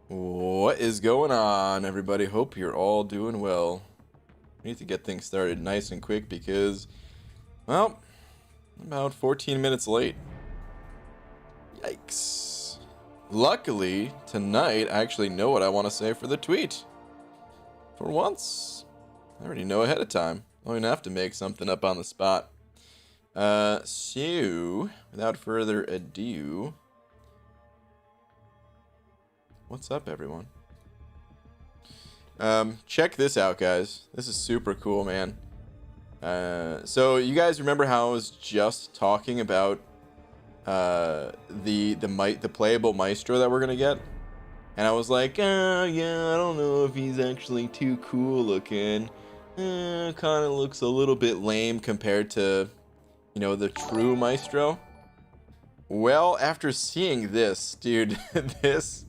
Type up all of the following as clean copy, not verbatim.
What is going on, everybody? Hope you're all doing well. We need to get things started nice and quick because, well, I'm about 14 minutes late. Yikes. Luckily, tonight, I actually know what I want to say for the tweet. For once, I already know ahead of time. I don't even have to make something up on the spot. So, without further ado, what's up, everyone? Check this out, guys. This is super cool, man. So you guys remember how I was just talking about the playable Maestro that we're gonna get, and I was like, yeah, I don't know if he's actually too cool looking. Kind of looks a little bit lame compared to, you know, the true Maestro. Well, after seeing this, dude, this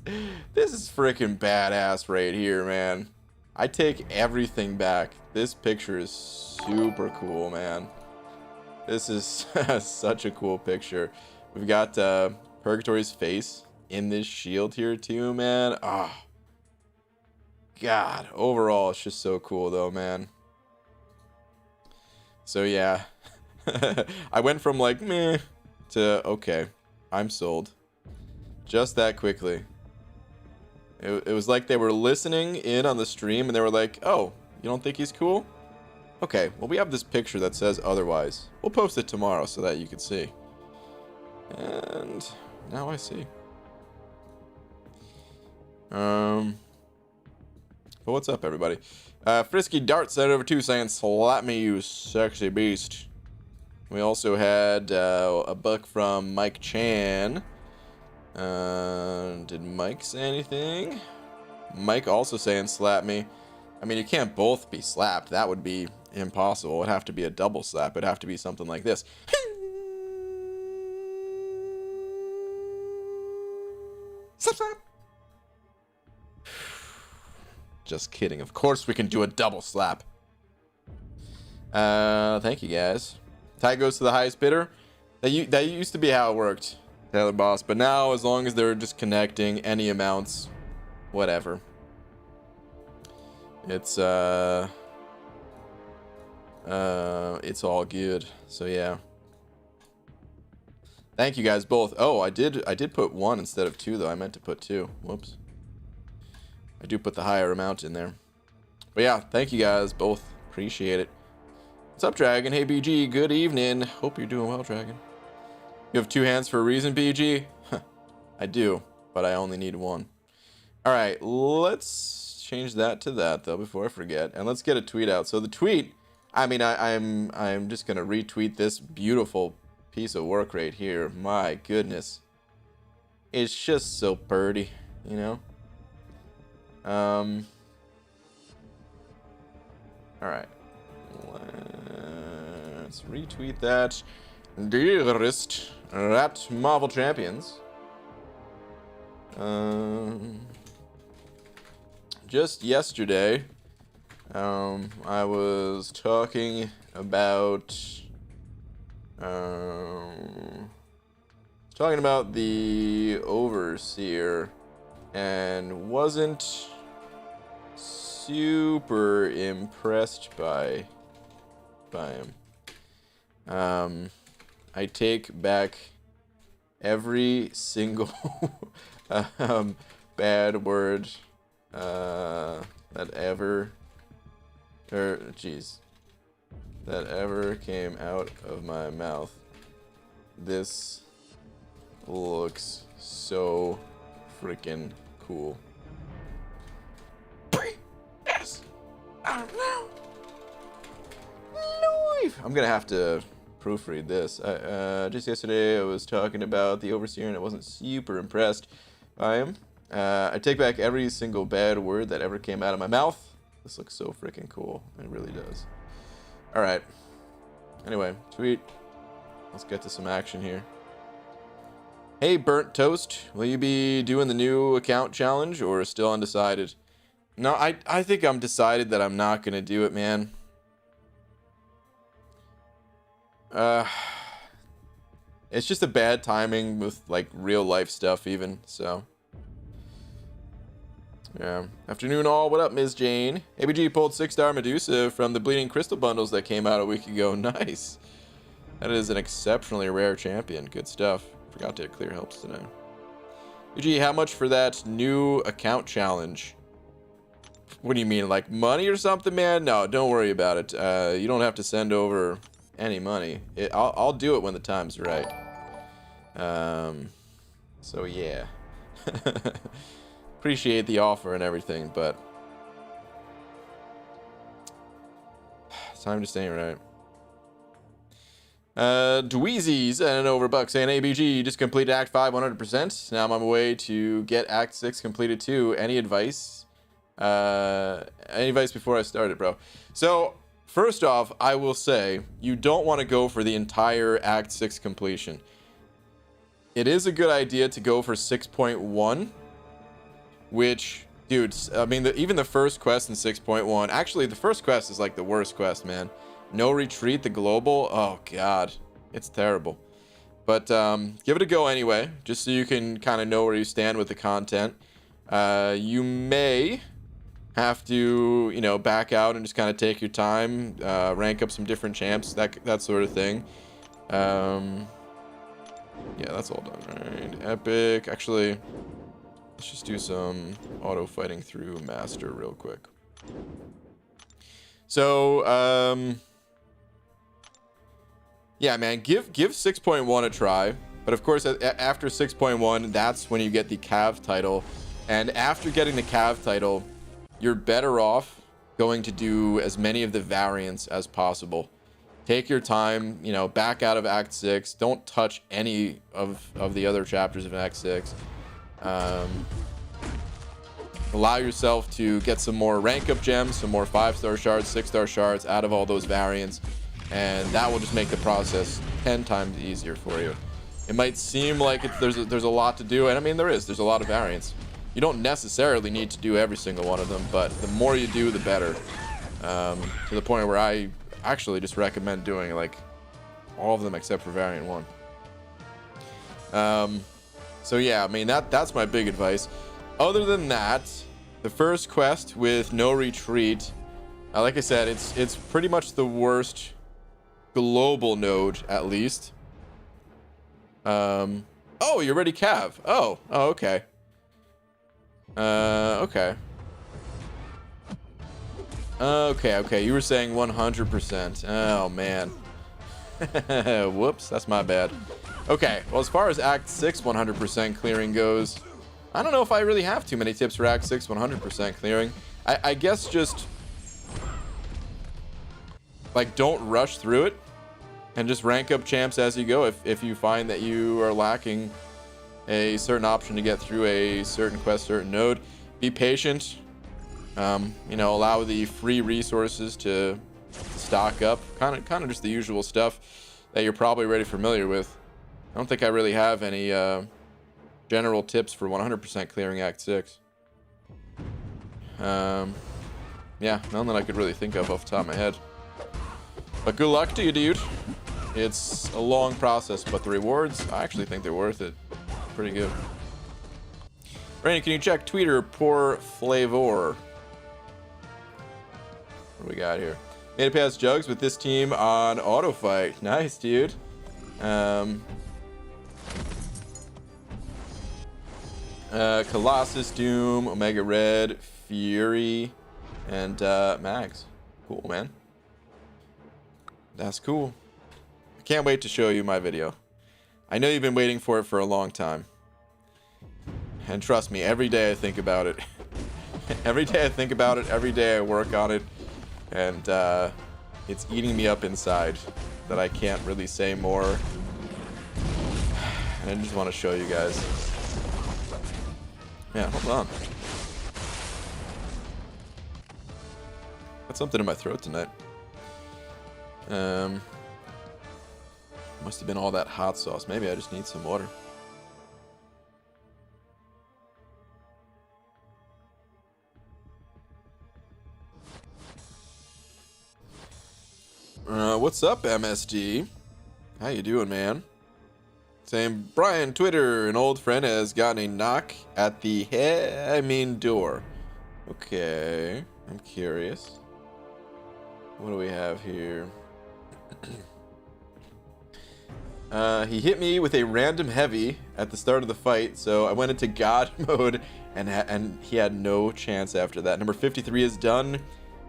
is freaking badass right here, man. I take everything back. This picture is super cool, man. This is such a cool picture. We've got Purgatory's face in this shield here too, man. Oh, God. Overall, it's just so cool, though, man. So, yeah. I went from, like, meh, to, okay, I'm sold. Just that quickly. It was like they were listening in on the stream and they were like, oh, you don't think he's cool? Okay, well, we have this picture that says otherwise. We'll post it tomorrow so that you can see. And now I see. But what's up, everybody? Frisky Dart sent over 2 saying, slap me, you sexy beast. We also had a book from Mike Chan. Did Mike say anything? Mike also saying slap me. I mean, you can't both be slapped. That would be impossible. It would have to be a double slap. It'd have to be something like this. Slap, slap. Just kidding. Of course we can do a double slap. Thank you, guys. Tie goes to the highest bidder. That used to be how it worked, Taylor Boss. But now, as long as they're just connecting any amounts, whatever. It's all good. So yeah. Thank you guys both. Oh, I did put 1 instead of 2 though. I meant to put 2. Whoops. I do put the higher amount in there. But yeah, thank you guys both. Appreciate it. What's up, Dragon? Hey, BG. Good evening. Hope you're doing well, Dragon. You have 2 hands for a reason, BG? I do, but I only need 1. All right, let's change that to that though before I forget, and let's get a tweet out. So the tweet, I mean, I'm just gonna retweet this beautiful piece of work right here. My goodness, it's just so pretty, you know. All right, let's retweet that. Dearest at Marvel Champions. Just yesterday, I was talking about the Overseer and wasn't super impressed by him. I take back every single bad word that ever came out of my mouth. This looks so freaking cool. Yes, I don't know. I'm gonna have to proofread this. Just yesterday I was talking about the Overseer and I wasn't super impressed by him. I take back every single bad word that ever came out of my mouth. This looks so freaking cool. It really does. Alright. Anyway, tweet. Let's get to some action here. Hey, Burnt Toast. Will you be doing the new account challenge or still undecided? No, I think I'm decided that I'm not going to do it, man. It's just a bad timing with, like, real life stuff even, so. Yeah. Afternoon all. What up, Ms. Jane? ABG pulled 6-star Medusa from the Bleeding Crystal bundles that came out a week ago. Nice. That is an exceptionally rare champion. Good stuff. Forgot to clear helps today. ABG, how much for that new account challenge? What do you mean, like money or something, man? No, don't worry about it. You don't have to send over any money. I'll do it when the time's right. So yeah. Appreciate the offer and everything, but it's time to stay right. Dweezy's and over buck saying ABG just completed Act 5 100%. Now I'm on my way to get Act 6 completed too. Any advice? Any advice before I started, bro? So first off, I will say you don't want to go for the entire Act 6 completion. It is a good idea to go for 6.1, which, dude, I mean, even the first quest in 6.1, actually, the first quest is like the worst quest, man. No Retreat, the global, oh, God, it's terrible. But give it a go anyway, just so you can kind of know where you stand with the content. You may have to, you know, back out and just kind of take your time, rank up some different champs, that sort of thing. Yeah, that's all done, right? Epic. Actually, let's just do some auto fighting through Master real quick. So, yeah, man, give 6.1 a try. But of course, after 6.1, that's when you get the Cav title. And after getting the Cav title, you're better off going to do as many of the variants as possible. Take your time, you know, back out of Act 6. Don't touch any of the other chapters of Act 6. Allow yourself to get some more rank up gems, some more 5-star shards, 6-star shards out of all those variants. And that will just make the process 10 times easier for you. It might seem like there's a lot to do, and I mean there's a lot of variants. You don't necessarily need to do every single one of them, but the more you do, the better. To the point where I actually just recommend doing like all of them except for variant 1. So yeah, I mean that's my big advice. Other than that, the first quest with No Retreat, like I said, it's pretty much the worst global node, at least. Oh, you're ready, Cav. Oh, okay. Okay. Okay. You were saying 100%. Oh, man. Whoops, that's my bad. Okay, well, as far as Act 6 100% clearing goes, I don't know if I really have too many tips for Act 6 100% clearing. I guess just, like, don't rush through it and just rank up champs as you go. If you find that you are lacking a certain option to get through a certain quest, certain node, be patient. You know, allow the free resources to stock up. Kind of just the usual stuff that you're probably already familiar with. I don't think I really have any general tips for 100% clearing Act 6. Yeah, none that I could really think of off the top of my head. But good luck to you, dude. It's a long process, but the rewards, I actually think they're worth it. Pretty good. Brandon, can you check Twitter? Poor Flavor. What do we got here? Made it past Jugs with this team on auto fight. Nice, dude. Colossus, Doom, Omega Red, Fury, and Mags. Cool, man. That's cool. I can't wait to show you my video. I know you've been waiting for it for a long time. And trust me, every day I think about it. Every day I think about it, every day I work on it. And it's eating me up inside that I can't really say more. And I just want to show you guys. Yeah, hold on. Got something in my throat tonight. Must have been all that hot sauce. Maybe I just need some water. What's up, MSG? How you doing, man? Brian Twitter, an old friend, has gotten a knock at the door. Okay, I'm curious. What do we have here? He hit me with a random heavy at the start of the fight, so I went into God mode, and he had no chance after that. Number 53 is done,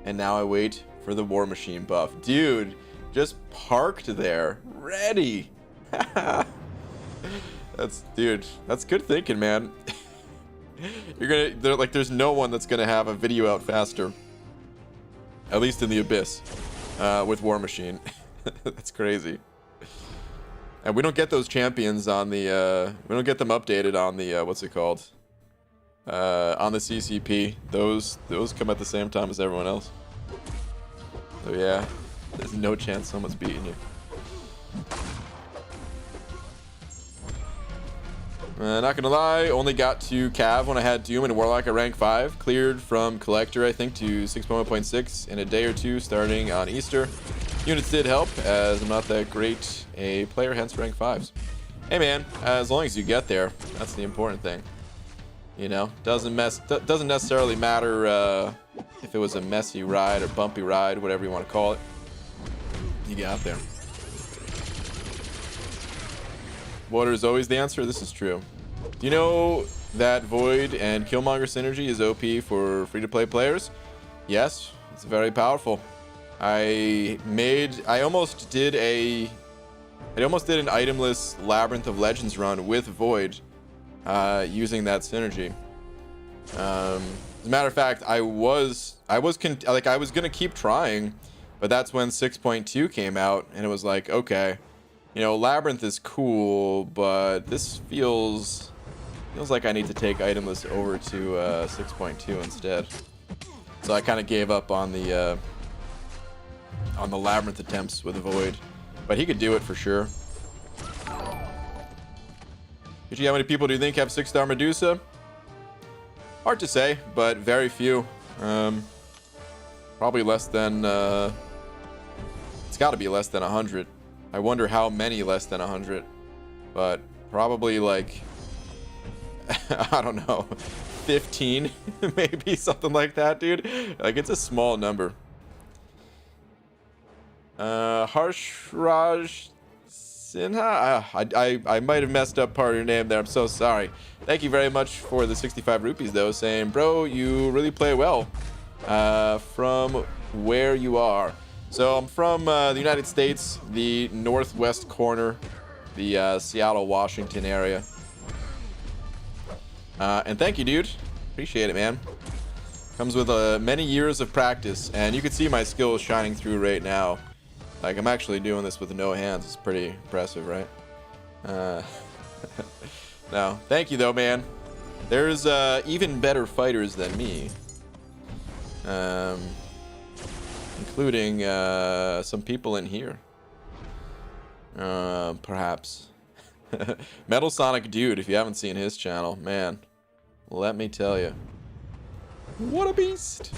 and now I wait for the War Machine buff. Dude, just parked there, ready. That's good thinking, man. There's no one that's gonna have a video out faster, at least in the Abyss, with War Machine. That's crazy. And we don't get those champions on the we don't get them updated on the what's it called, on the CCP. Those come at the same time as everyone else. So yeah, there's no chance someone's beating you. Not gonna lie, only got to Cav when I had Doom and Warlock at rank 5. Cleared from Collector, I think, to 6.1.6 in a day or two starting on Easter. Units did help, as I'm not that great a player, hence rank 5s. Hey man, as long as you get there, that's the important thing. You know, doesn't necessarily matter if it was a messy ride or bumpy ride, whatever you want to call it. You get there. Water is always the answer. This is true. Do you know that Void and Killmonger synergy is OP for free-to-play players? Yes, it's very powerful. I almost did an itemless Labyrinth of Legends run with Void, using that synergy. As a matter of fact, I was gonna keep trying, but that's when 6.2 came out, and it was like, okay, you know, Labyrinth is cool, but this feels like I need to take itemless over to 6.2 instead. So I kind of gave up on the Labyrinth attempts with Void, but he could do it for sure. Usually, how many people do you think have 6-star Medusa? Hard to say, but very few. Probably less than. It's got to be less than 100. I wonder how many less than 100, but probably like, I don't know, 15, maybe, something like that, dude. Like, it's a small number. Harshraj Sinha? I might have messed up part of your name there. I'm so sorry. Thank you very much for the 65 rupees, though, saying, bro, you really play well from where you are. So I'm from the United States, the northwest corner, the Seattle, Washington area. And thank you, dude. Appreciate it, man. Comes with many years of practice, and you can see my skills shining through right now. Like, I'm actually doing this with no hands. It's pretty impressive, right? No, thank you, though, man. There's even better fighters than me. Including some people in here. Perhaps. Metal Sonic Dude, if you haven't seen his channel, man, let me tell you. What a beast.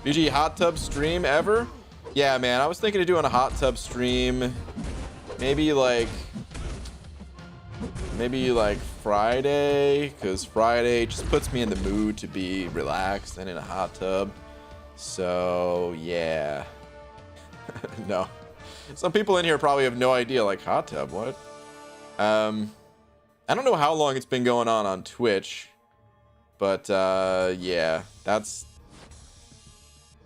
BG hot tub stream ever? Yeah, man, I was thinking of doing a hot tub stream. Maybe like Friday, because Friday just puts me in the mood to be relaxed and in a hot tub. So yeah. No, some people in here probably have no idea, like, hot tub, what? I don't know how long it's been going on Twitch, but yeah, that's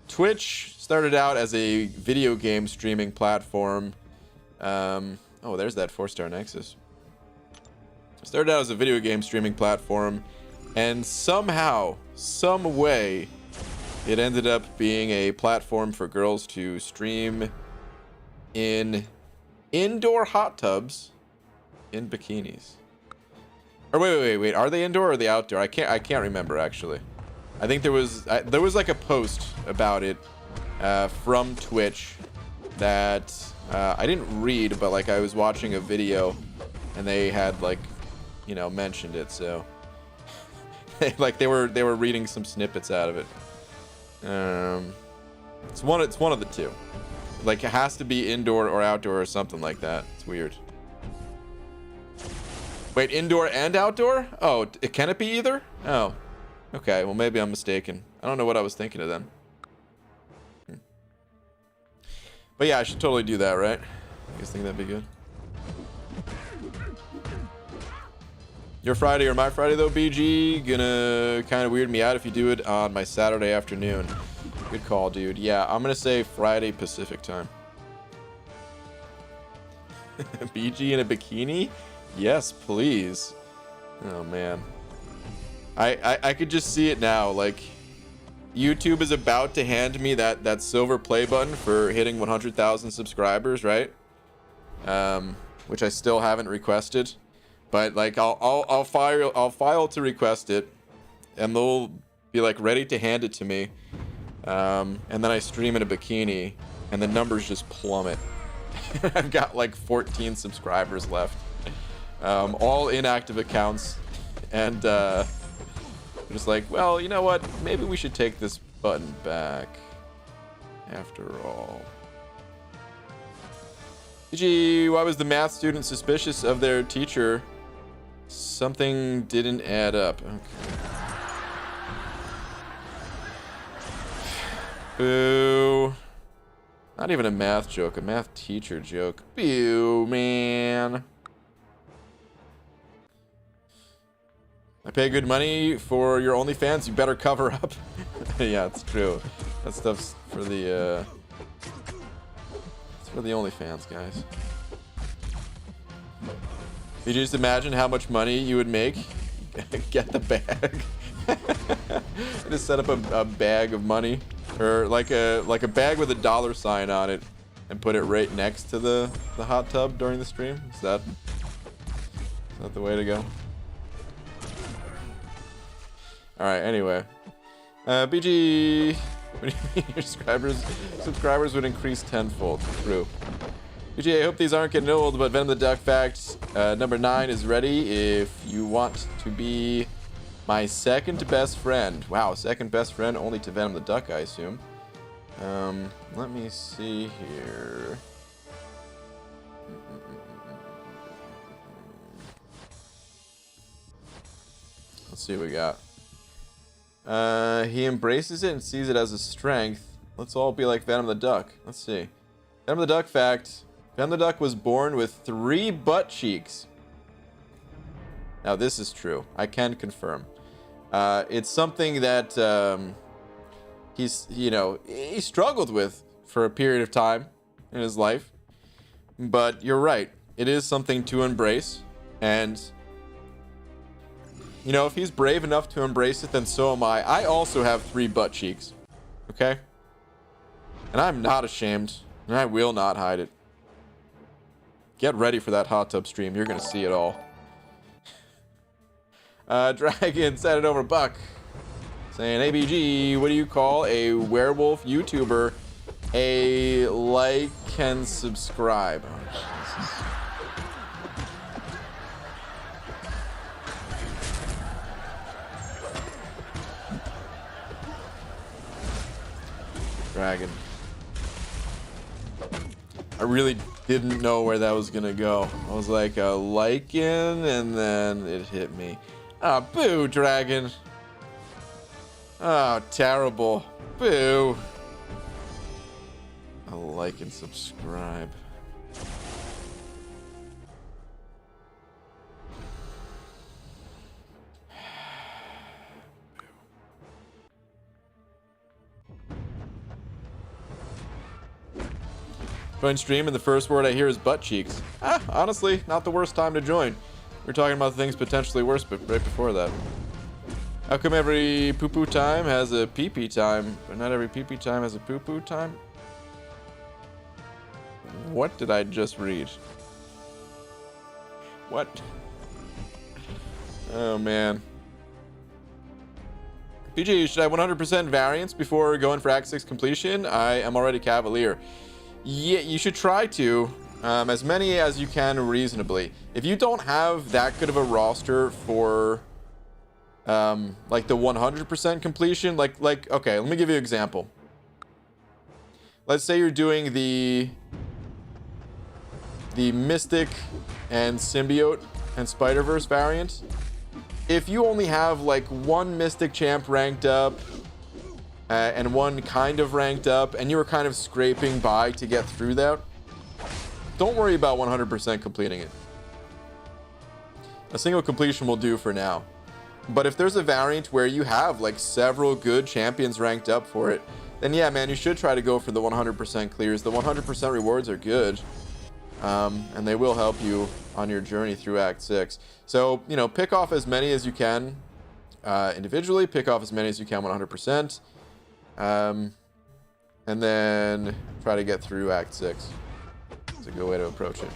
Twitch started out as a video game streaming platform. Oh, there's that 4-star Nexus. Started out as a video game streaming platform, and somehow, some way, it ended up being a platform for girls to stream in indoor hot tubs in bikinis. Or wait, are they indoor or are they outdoor? I can't remember, actually. I think there was like a post about it from Twitch that I didn't read, but like I was watching a video and they had, like, you know, mentioned it, so like they were reading some snippets out of it. It's one of the two. Like, it has to be indoor or outdoor or something like that. It's weird. Wait, indoor and outdoor? Oh, can it be either? Oh, Okay, well, maybe I'm mistaken. I don't know what I was thinking of then. But yeah, I should totally do that, right? You guys think that'd be good? Your Friday or my Friday, though, BG? Gonna kind of weird me out if you do it on my Saturday afternoon. Good call, dude. Yeah, I'm gonna say Friday Pacific time. BG in a bikini? Yes, please. Oh, man. I could just see it now. Like, YouTube is about to hand me that silver play button for hitting 100,000 subscribers, right? Which I still haven't requested, but like I'll file to request it, and they'll be like ready to hand it to me, and then I stream in a bikini, and the numbers just plummet. I've got like 14 subscribers left, all inactive accounts, and just like, well, you know what? Maybe we should take this button back. After all. Gee, why was the math student suspicious of their teacher? Something didn't add up. Okay. Boo. Not even a math joke, a math teacher joke. Boo, man. I pay good money for your OnlyFans. You better cover up. Yeah, it's true. That stuff's for the it's for the OnlyFans, guys. Did you just imagine how much money you would make? Get the bag. Just set up a bag of money, or like a bag with a dollar sign on it, and put it right next to the hot tub during the stream. Is that the way to go? All right. Anyway, BG, what do you mean your subscribers would increase tenfold? True. BG, I hope these aren't getting old, but Venom the Duck fact number 9 is ready. If you want to be my second best friend, wow, second best friend only to Venom the Duck, I assume. Let me see here. Let's see what we got. He embraces it and sees it as a strength. Let's all be like Venom the Duck. Let's see. Venom the Duck fact. Venom the Duck was born with 3 butt cheeks. Now this is true. I can confirm. It's something that he struggled with for a period of time in his life. But you're right. It is something to embrace. And you know, if he's brave enough to embrace it, then so am I. I also have 3 butt cheeks. Okay? And I'm not ashamed. And I will not hide it. Get ready for that hot tub stream. You're going to see it all. Dragon said it over Buck. Saying, ABG, what do you call a werewolf YouTuber? A like and subscribe. Oh, Jesus. Dragon. I really didn't know where that was gonna go. I was like a lichen, and then it hit me. Ah, boo, Dragon. Oh, terrible. Boo. A like and subscribe. Join stream and the first word I hear is butt cheeks. Honestly, not the worst time to join. We're talking about things potentially worse, but right before that. How come every poo-poo time has a pee-pee time, but not every pee-pee time has a poo-poo time? What did I just read? What? Oh, man. PG, should I 100% variance before going for Act 6 completion? I am already Cavalier. Yeah, you should try to. As many as you can reasonably. If you don't have that good of a roster for like the 100% completion, like okay, let me give you an example. Let's say you're doing the Mystic and Symbiote and Spider-Verse variant. if you only have like one Mystic Champ ranked up and one kind of ranked up, and you were kind of scraping by to get through that, don't worry about 100% completing it. A single completion will do for now. But if there's a variant where you have like several good champions ranked up for it, then yeah, man, you should try to go for the 100% clears. The 100% rewards are good, and they will help you on your journey through Act 6. So, you know, pick off as many as you can individually, pick off as many as you can 100%, and then try to get through Act 6. It's a good way to approach it.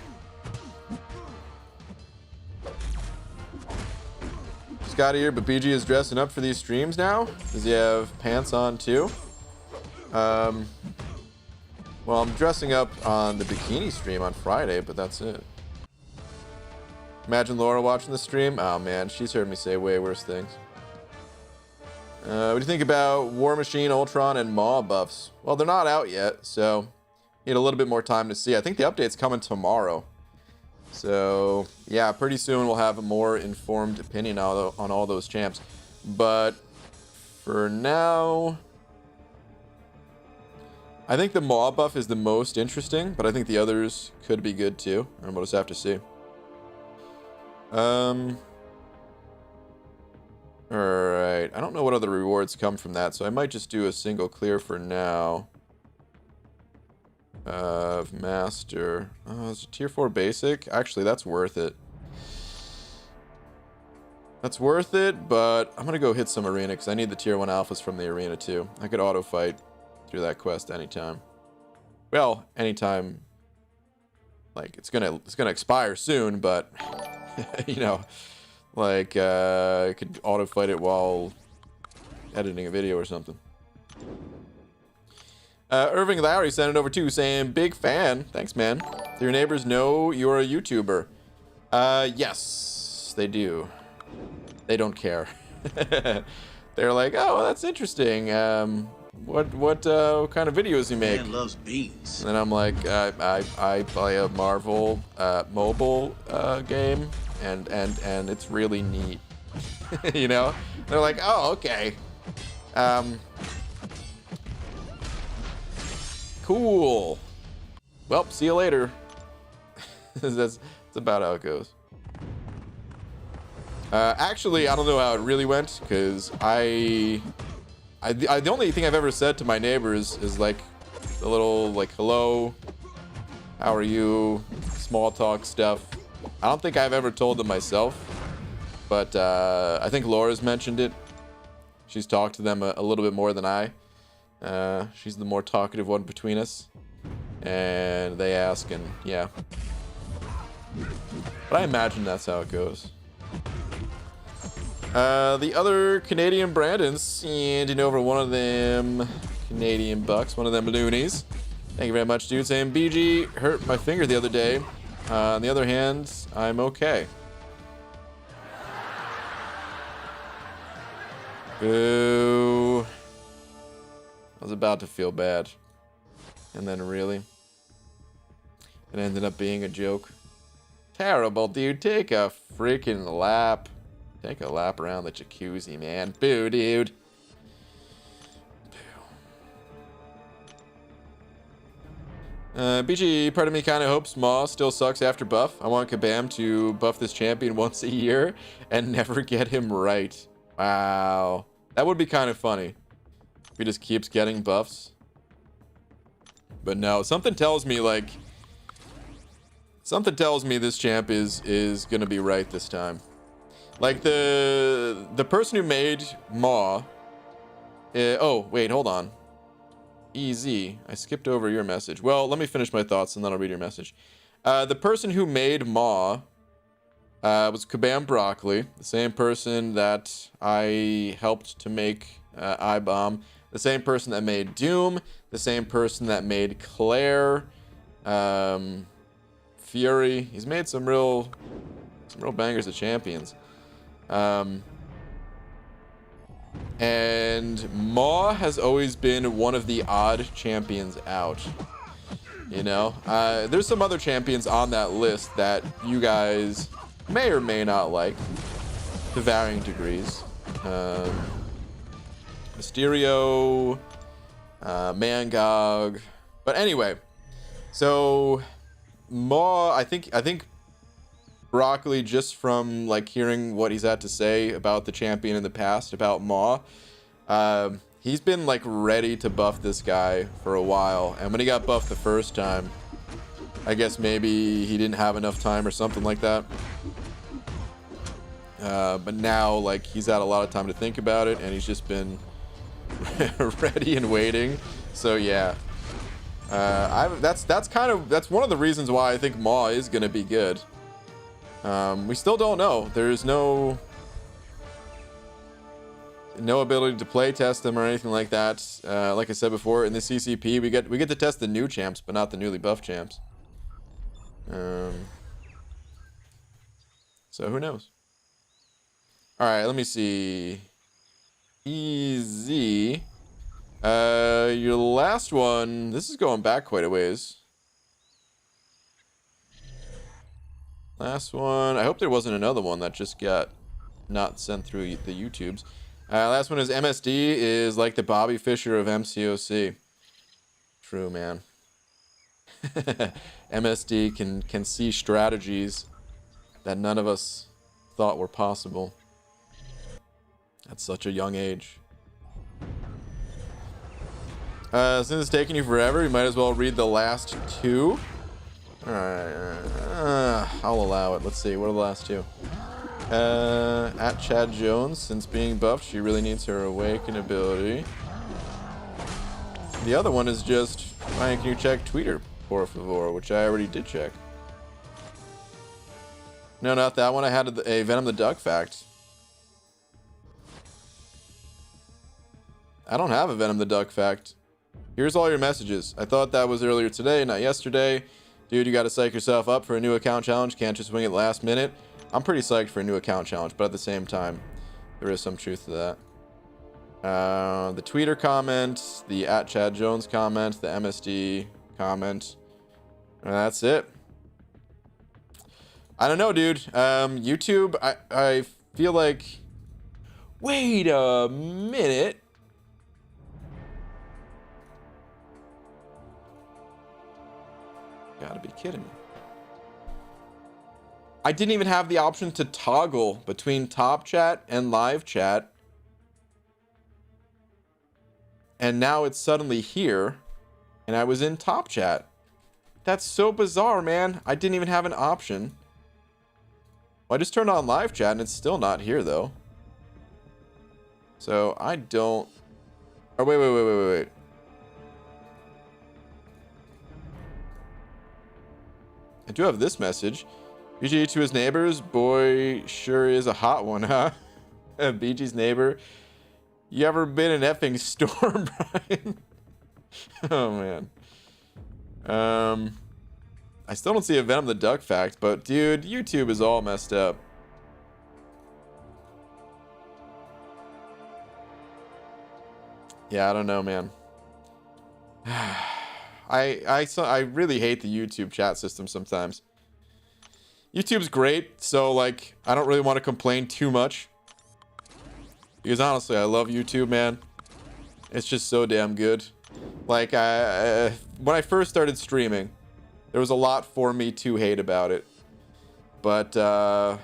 Just got here, but BG is dressing up for these streams now. Does he have pants on too? Well, I'm dressing up on the bikini stream on Friday, but that's it. Imagine Laura watching the stream. Oh man, she's heard me say way worse things. What do you think about War Machine, Ultron, and Maw buffs? Well, they're not out yet, so need a little bit more time to see. I think the update's coming tomorrow. So, yeah, pretty soon we'll have a more informed opinion on all those champs. But for now, I think the Maw buff is the most interesting, but I think the others could be good too. And we'll just have to see. Alright, I don't know what other rewards come from that, so I might just do a single clear for now. Of Master. Oh, it's a tier 4 basic. Actually, that's worth it. That's worth it, but I'm gonna go hit some arena because I need the tier 1 alphas from the arena too. I could auto fight through that quest anytime. Well, anytime. Like it's gonna expire soon, but you know, like I could auto fight it while editing a video or something. Irving Lowry sent it over too, saying, big fan. Thanks, man. Do your neighbors know you're a YouTuber? Yes, they do. They don't care. They're like, oh, that's interesting. What kind of videos you make? Man loves beans. And I'm like, I play a Marvel mobile game, and it's really neat. You know? They're like, oh, okay. Cool. Well, see you later. That's about how it goes. Actually, I don't know how it really went, because the only thing I've ever said to my neighbors is like the little like hello, how are you, small talk stuff. I don't think I've ever told them myself, but I think Laura's mentioned it. She's talked to them a little bit more than I. She's the more talkative one between us, and they ask, and yeah. But I imagine that's how it goes. The other Canadian Brandons, sending over one of them Canadian bucks, one of them loonies. Thank you very much, dude. Saying BG hurt my finger the other day. On the other hand, I'm okay. Boo. I was about to feel bad. And then really, it ended up being a joke. Terrible, dude. Take a freaking lap. Take a lap around the jacuzzi, man. Boo, dude. Boo. BG, part of me kind of hopes Maw still sucks after buff. I want Kabam to buff this champion once a year and never get him right. Wow. That would be kind of funny. He just keeps getting buffs. But no, something tells me like... Something tells me this champ is gonna be right this time. Like the person who made Maw... oh, wait, hold on. EZ, I skipped over your message. Well, let me finish my thoughts and then I'll read your message. The person who made Maw was Kabam Broccoli, the same person that I helped to make iBomb. The same person that made Doom, the same person that made Claire, Fury. He's made some real bangers of champions. And Maw has always been one of the odd champions out. You know, there's some other champions on that list that you guys may or may not like. to varying degrees. Mysterio, Mangog. But anyway, so Maw, I think Broccoli, just from like hearing what he's had to say about the champion in the past, about Maw, he's been like ready to buff this guy for a while. And when he got buffed the first time, I guess maybe he didn't have enough time or something like that. But now, like, he's had a lot of time to think about it, and he's just been ready and waiting. So yeah, that's one of the reasons why I think Maw is gonna be good. We still don't know. There's no ability to play test them or anything like that. Like I said before, in the CCP, we get to test the new champs, but not the newly buffed champs. So who knows? All right, let me see. Easy. Your last one. This is going back quite a ways. Last one. I hope there wasn't another one that just got not sent through the YouTubes. Last one is MSD is like the Bobby Fischer of MCOC. True, man. MSD can see strategies that none of us thought were possible at such a young age. Since it's taking you forever, you might as well read the last two. Alright, I'll allow it. Let's see, what are the last two? At Chad Jones, since being buffed, she really needs her awaken ability. The other one is just, Ryan, can you check Twitter, por favor, which I already did check. No, not that one. I had a Venom the Duck fact. I don't have a Venom the Duck fact. Here's all your messages. I thought that was earlier today, not yesterday. Dude, you gotta psych yourself up for a new account challenge. Can't just wing it last minute. I'm pretty psyched for a new account challenge, but at the same time, there is some truth to that. The tweeter comment, the at Chad Jones comment, the MSD comment. And that's it. I don't know, dude. YouTube, I feel like... Wait a minute. Gotta be kidding me. I didn't even have the option to toggle between top chat and live chat. And now it's suddenly here. And I was in top chat. That's so bizarre, man. I didn't even have an option. Well, I just turned on live chat and it's still not here, though. So I don't... Oh, wait. I do have this message. BG to his neighbors. Boy, sure is a hot one, huh? BG's neighbor. You ever been in effing storm, Brian? Oh, man. I still don't see a Venom the Duck fact, but dude, YouTube is all messed up. Yeah, I don't know, man. I really hate the YouTube chat system sometimes. YouTube's great, so like I don't really want to complain too much. Because honestly, I love YouTube, man. It's just so damn good. Like when I first started streaming, there was a lot for me to hate about it. But I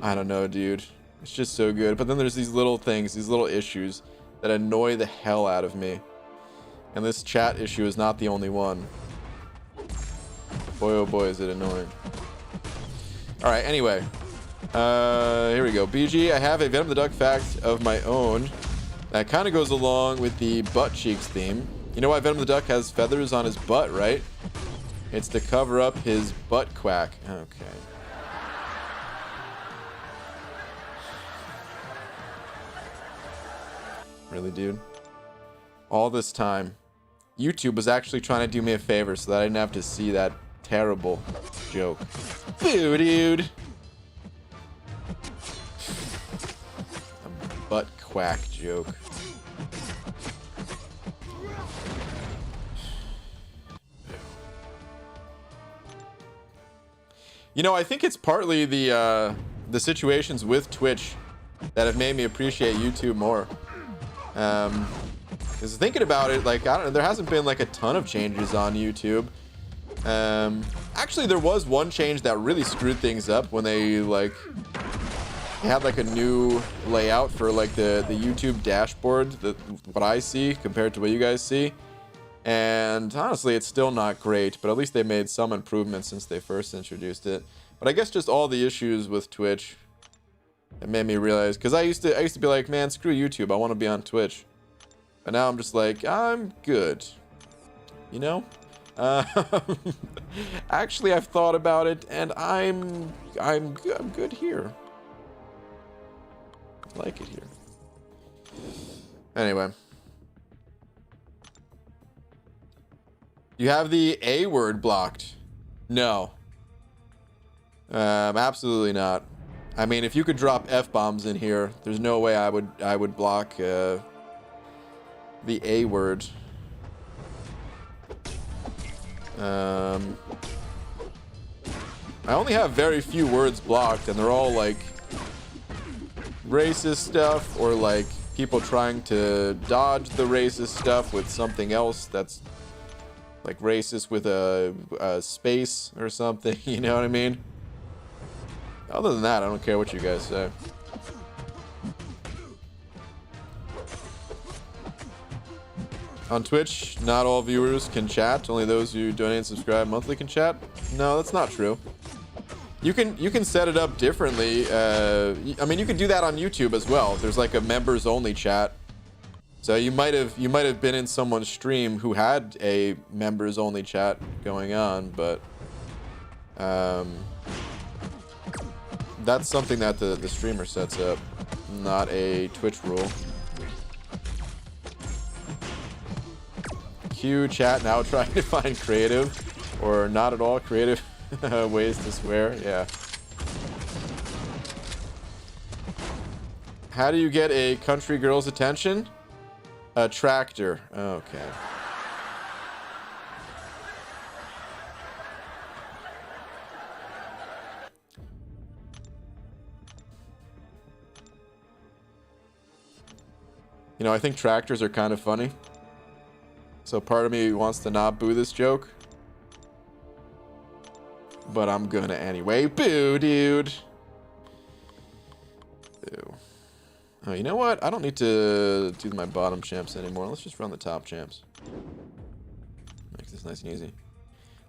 don't know, dude. It's just so good. But then there's these little things, these little issues that annoy the hell out of me. And this chat issue is not the only one. Boy, oh boy, is it annoying. All right, anyway. Here we go. BG, I have a Venom the Duck fact of my own that kind of goes along with the butt cheeks theme. You know why Venom the Duck has feathers on his butt, right? It's to cover up his butt quack. Okay. Really, dude? All this time, YouTube was actually trying to do me a favor so that I didn't have to see that terrible joke. Boo, dude. A butt quack joke. You know, I think it's partly the the situations with Twitch that have made me appreciate YouTube more. Because thinking about it, like, I don't know, there hasn't been like a ton of changes on YouTube. Actually, there was one change that really screwed things up when they had like a new layout for like the YouTube dashboard, what I see compared to what you guys see. And honestly, it's still not great, but at least they made some improvements since they first introduced it. But I guess just all the issues with Twitch, it made me realize, because I used to be like, man, screw YouTube, I want to be on Twitch. But now I'm just like, I'm good, you know. Actually, I've thought about it, and I'm good here. I like it here. Anyway, you have the A word blocked. No, absolutely not. I mean, if you could drop F-bombs in here, there's no way I would block the A word. I only have very few words blocked, and they're all like racist stuff, or like people trying to dodge the racist stuff with something else that's like racist with a space or something. You know what I mean? Other than that, I don't care what you guys say. On Twitch, not all viewers can chat. Only those who donate and subscribe monthly can chat. No, that's not true. You can set it up differently. I mean, you can do that on YouTube as well. There's like a members only chat. So you might have been in someone's stream who had a members only chat going on, but that's something that the streamer sets up, not a Twitch rule. Q chat now trying to find creative or not at all creative ways to swear. Yeah. How do you get a country girl's attention? A tractor. Okay. You know, I think tractors are kind of funny. So part of me wants to not boo this joke. But I'm gonna anyway. Boo, dude. Boo. Oh, you know what? I don't need to do my bottom champs anymore. Let's just run the top champs. Makes this nice and easy.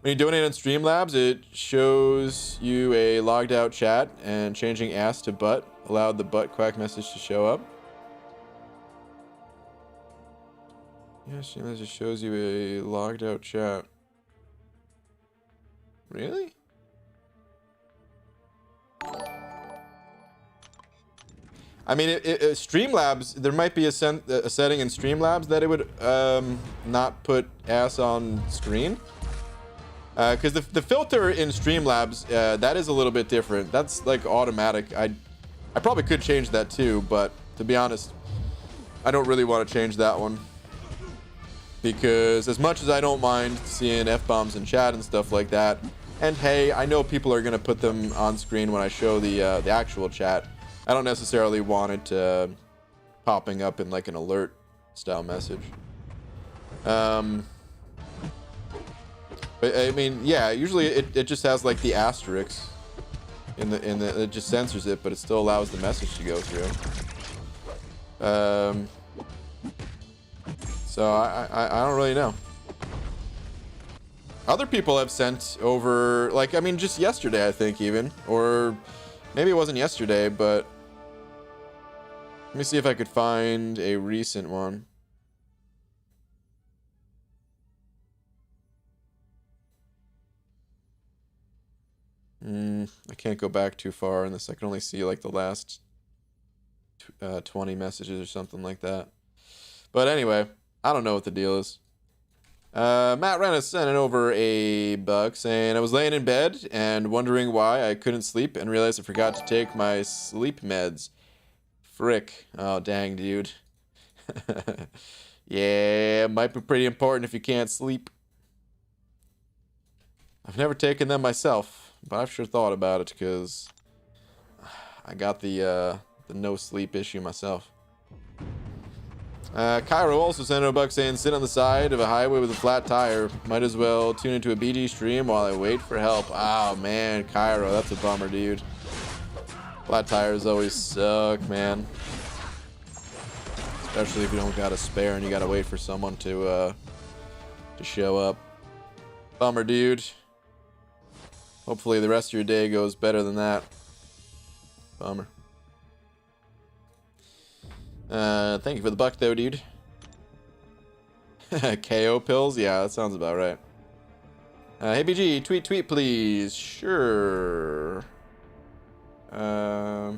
When you donate on Streamlabs, it shows you a logged out chat, and changing ass to butt allowed the butt quack message to show up. Yeah, Streamlabs just shows you a logged out chat. Really? I mean, Streamlabs, there might be a setting in Streamlabs that it would not put ass on screen. Because the filter in Streamlabs, that is a little bit different. That's like automatic. I probably could change that too, but to be honest, I don't really want to change that one. Because as much as I don't mind seeing F-bombs in chat and stuff like that, and hey, I know people are going to put them on screen when I show the actual chat. I don't necessarily want it popping up in like an alert style message. But I mean, yeah, usually it just has like the asterisk in the it just censors it, but it still allows the message to go through. So I don't really know. Other people have sent over, like, I mean, just yesterday, I think, even, or maybe it wasn't yesterday, but let me see if I could find a recent one. I can't go back too far in this. I can only see like the last 20 messages or something like that. But anyway, I don't know what the deal is. Matt Rennis sent over a buck saying, I was laying in bed and wondering why I couldn't sleep and realized I forgot to take my sleep meds. Frick. Oh, dang, dude. Yeah, might be pretty important if you can't sleep. I've never taken them myself, but I've sure thought about it because I got the no sleep issue myself. Cairo also sent a buck saying, sit on the side of a highway with a flat tire. Might as well tune into a BG stream while I wait for help. Oh, man, Cairo, that's a bummer, dude. Flat tires always suck, man. Especially if you don't got a spare and you gotta wait for someone to show up. Bummer, dude. Hopefully the rest of your day goes better than that. Bummer. Thank you for the buck, though, dude. KO pills? Yeah, that sounds about right. Hey, BG, tweet, please. Sure. Let's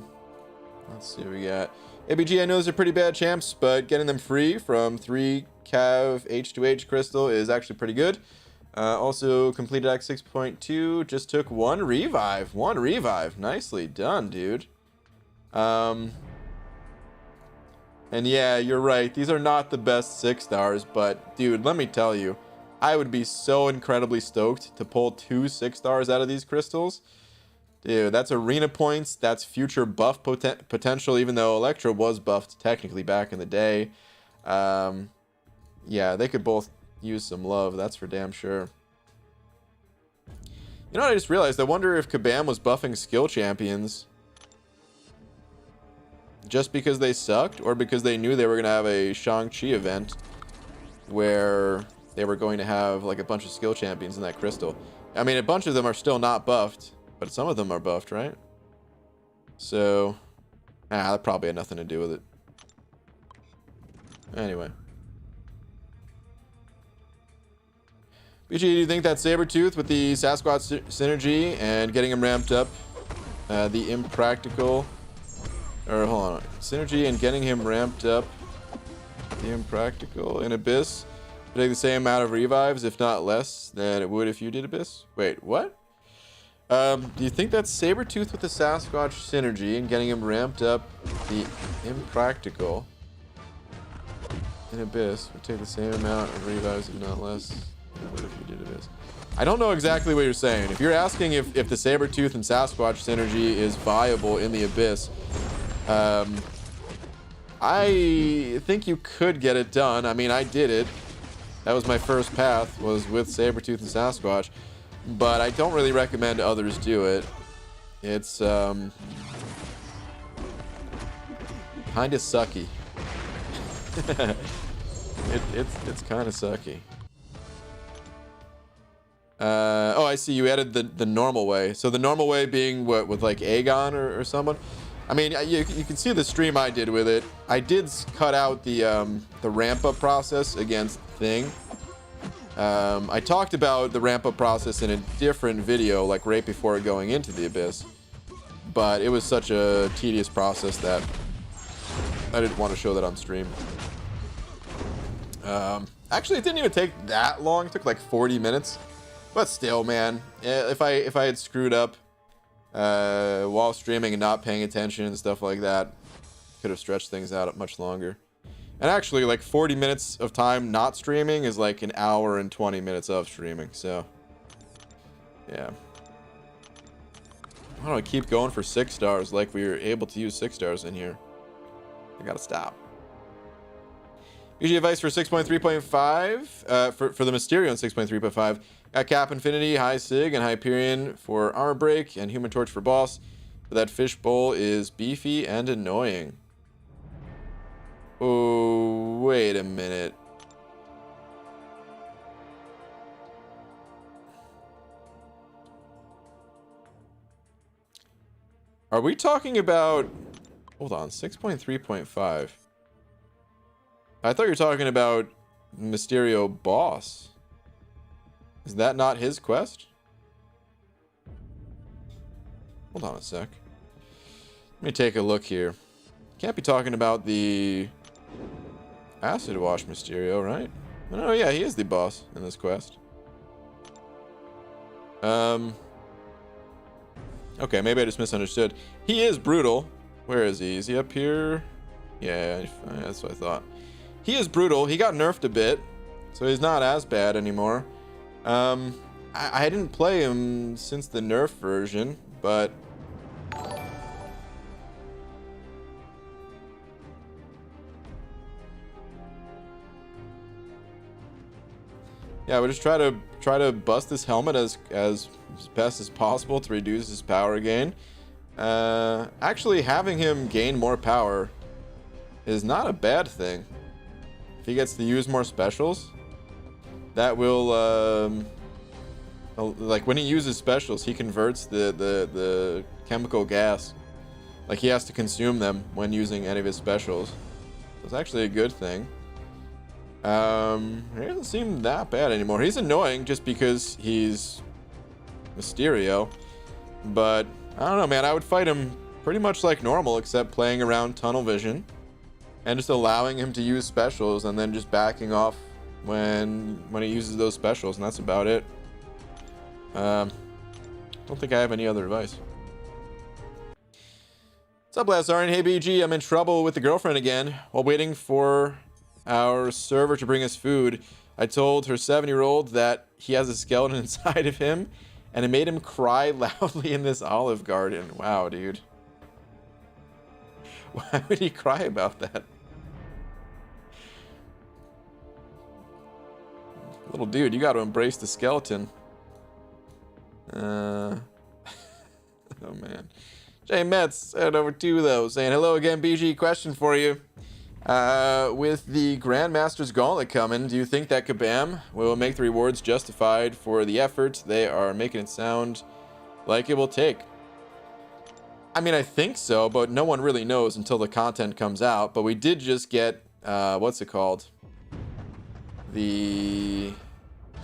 see what we got. Hey, BG, I know those are pretty bad champs, but getting them free from 3 Cav H2H crystal is actually pretty good. Also, completed Act 6.2. Just took 1 revive. 1 revive. Nicely done, dude. And yeah, you're right. These are not the best 6 stars, but dude, let me tell you, I would be so incredibly stoked to pull 2 6 stars out of these crystals. Dude, that's arena points. That's future buff potential, even though Electro was buffed technically back in the day. Yeah, they could both use some love. That's for damn sure. You know what I just realized? I wonder if Kabam was buffing skill champions just because they sucked, or because they knew they were going to have a Shang-Chi event where they were going to have like a bunch of skill champions in that crystal. I mean, a bunch of them are still not buffed, but some of them are buffed, right? So, that probably had nothing to do with it. Anyway. BG, do you think that Sabretooth with the Sasquatch synergy and getting him ramped up, the impractical... Or hold on, synergy and getting him ramped up, the impractical in Abyss would take the same amount of revives, if not less, than it would if you did Abyss? Wait, what? Do you think that Sabretooth with the Sasquatch synergy and getting him ramped up, the impractical in Abyss would take the same amount of revives, if not less, than it would if you did Abyss? I don't know exactly what you're saying. If you're asking if the Sabretooth and Sasquatch synergy is viable in the Abyss, I think you could get it done. I mean, I did it. That was my first path, was with Sabretooth and Sasquatch. But I don't really recommend others do it. It's, kind of sucky. It's kind of sucky. Oh, I see. You added the normal way. So the normal way being what, with like Aegon or someone? I mean, you can see the stream I did with it. I did cut out the ramp up process against Thing. I talked about the ramp up process in a different video, like right before going into the Abyss. But it was such a tedious process that I didn't want to show that on stream. Actually, it didn't even take that long. It took like 40 minutes. But still, man, if I had screwed up while streaming and not paying attention and stuff like that, could have stretched things out much longer. And actually, like 40 minutes of time not streaming is like an hour and 20 minutes of streaming. So, yeah. Why don't I keep going for 6 stars like we were able to use 6 stars in here? I gotta stop. Usually advice for 6.3.5, for the Mysterio in 6.3.5. Got Cap Infinity, High Sig, and Hyperion for Armor Break, and Human Torch for Boss. But that fishbowl is beefy and annoying. Oh, wait a minute. Are we talking about... Hold on, 6.3.5. I thought you were talking about Mysterio Boss. Is that not his quest? Hold on a sec. Let me take a look here. Can't be talking about the Acid Wash Mysterio, right? Oh yeah, he is the boss in this quest. Okay, maybe I just misunderstood. He is brutal. Where is he? Is he up here? Yeah, that's what I thought. He is brutal. He got nerfed a bit, so he's not as bad anymore. I didn't play him since the nerf version, but Yeah, we'll just try to bust this helmet as best as possible to reduce his power gain. Actually, having him gain more power is not a bad thing. If he gets to use more specials, that will like when he uses specials, he converts the chemical gas. Like he has to consume them when using any of his specials. It's actually a good thing. He doesn't seem that bad anymore. He's annoying just because he's Mysterio, but I don't know, man. I would fight him pretty much like normal, except playing around tunnel vision and just allowing him to use specials and then just backing off when he uses those specials, and that's about it. Don't think I have any other advice. What's up, Lazarian? Hey, BG, I'm in trouble with the girlfriend again. While waiting for our server to bring us food, I told her 7-year-old that he has a skeleton inside of him, and it made him cry loudly in this Olive Garden. Wow, dude. Why would he cry about that? Little dude, you got to embrace the skeleton. Oh, man. Jay Metz head over 2 though, saying hello again, BG. Question for you. With the Grandmaster's Gauntlet coming, do you think that Kabam will make the rewards justified for the effort they are making it sound like it will take? I mean, I think so, but no one really knows until the content comes out. But we did just get, what's it called? The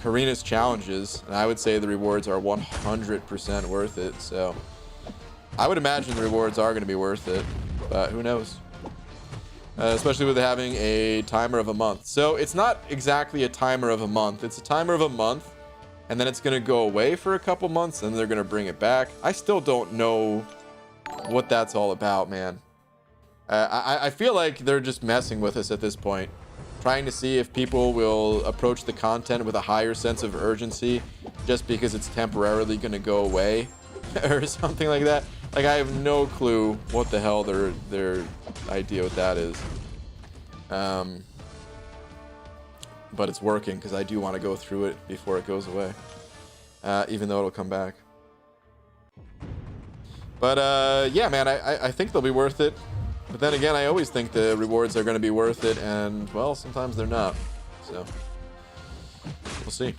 Karina's challenges, and I would say the rewards are 100% worth it. So I would imagine the rewards are going to be worth it, but who knows? Especially with having a timer of a month. So it's not exactly a timer of a month. It's a timer of a month, and then it's going to go away for a couple months, and they're going to bring it back. I still don't know what that's all about, man. I feel like they're just messing with us at this point, trying to see if people will approach the content with a higher sense of urgency just because it's temporarily going to go away or something like that. Like, I have no clue what the hell their idea with that is. But it's working because I do want to go through it before it goes away, even though it'll come back. But yeah, man, I think they'll be worth it. But then again, I always think the rewards are going to be worth it, and well, sometimes they're not. So we'll see.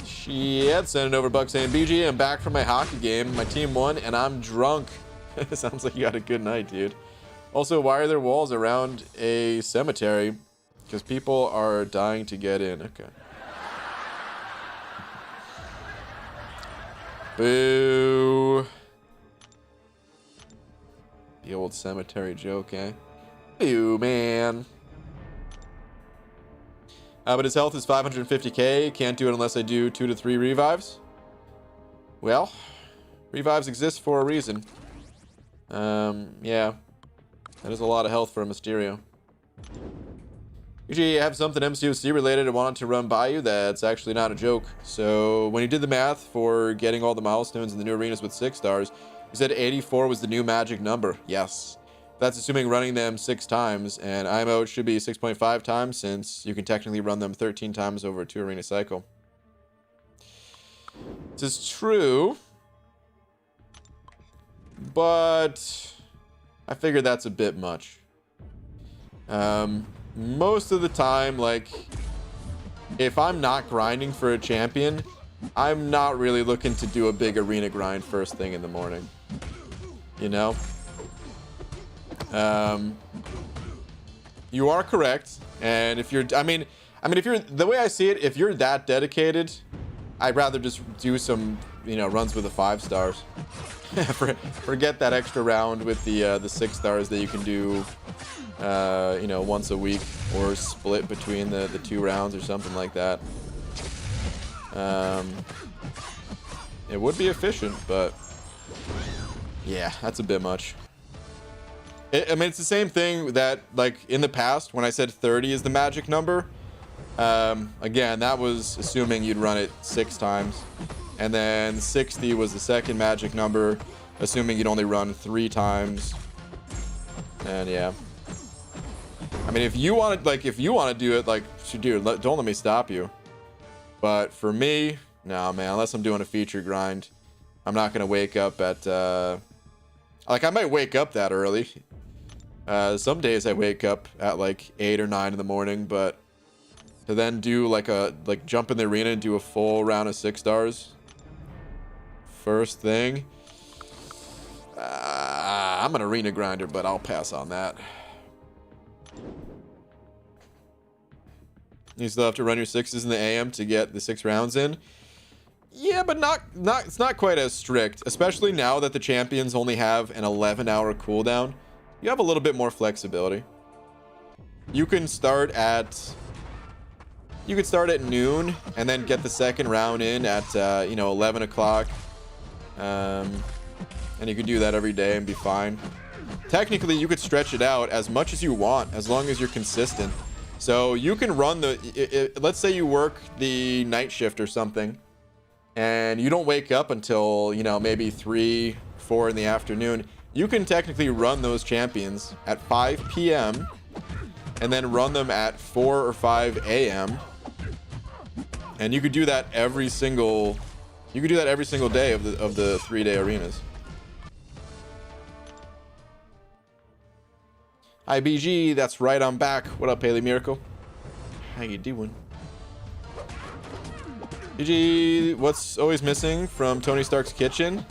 Shit, sending over Buck saying, BG, I'm back from my hockey game. My team won, and I'm drunk. Sounds like you had a good night, dude. Also, why are there walls around a cemetery? Because people are dying to get in. Okay. Boo. The old cemetery joke, eh? Boo, man. But his health is 550k. Can't do it unless I do 2 to 3 revives. Well, revives exist for a reason. Yeah. That is a lot of health for a Mysterio. Usually I have something MCOC related I wanted to run by you that's actually not a joke. So when you did the math for getting all the milestones in the new arenas with 6 stars, you said 84 was the new magic number. Yes. That's assuming running them 6 times, and IMO should be 6.5 times since you can technically run them 13 times over a 2 arena cycle. This is true, but I figured that's a bit much. Most of the time, like, if I'm not grinding for a champion, I'm not really looking to do a big arena grind first thing in the morning. You know? You are correct, and if you're, I mean, if you're, the way I see it, if you're that dedicated, I'd rather just do some, you know, runs with the 5 stars. Forget that extra round with the 6 stars that you can do, you know, once a week, or split between the 2 rounds or something like that. It would be efficient, but yeah, that's a bit much. I mean, it's the same thing that, like, in the past, when I said 30 is the magic number, again, that was assuming you'd run it 6 times. And then 60 was the second magic number, assuming you'd only run 3 times. And yeah. I mean, if you want to, like, if you want to do it, like, dude, don't let me stop you. But for me, no, man, unless I'm doing a feature grind, I'm not going to wake up at, like, I might wake up that early. Some days I wake up at like 8 or 9 in the morning, but to then do like jump in the arena and do a full round of 6 stars first thing, I'm an arena grinder, but I'll pass on that. You still have to run your 6s in the AM to get the 6 rounds in. Yeah, but it's not quite as strict, especially now that the champions only have an 11-hour cooldown. You have a little bit more flexibility. You can start at noon and then get the second round in at 11 o'clock. And you could do that every day and be fine. Technically, you could stretch it out as much as you want, as long as you're consistent. So you can run let's say you work the night shift or something, and you don't wake up until, maybe 3, 4 in the afternoon. You can technically run those champions at 5 p.m. and then run them at 4 or 5 a.m. And you could do that every single day of the 3-day arenas. Hi BG, that's right, I'm back. What up, Haley Miracle? How you doing? BG, what's always missing from Tony Stark's kitchen?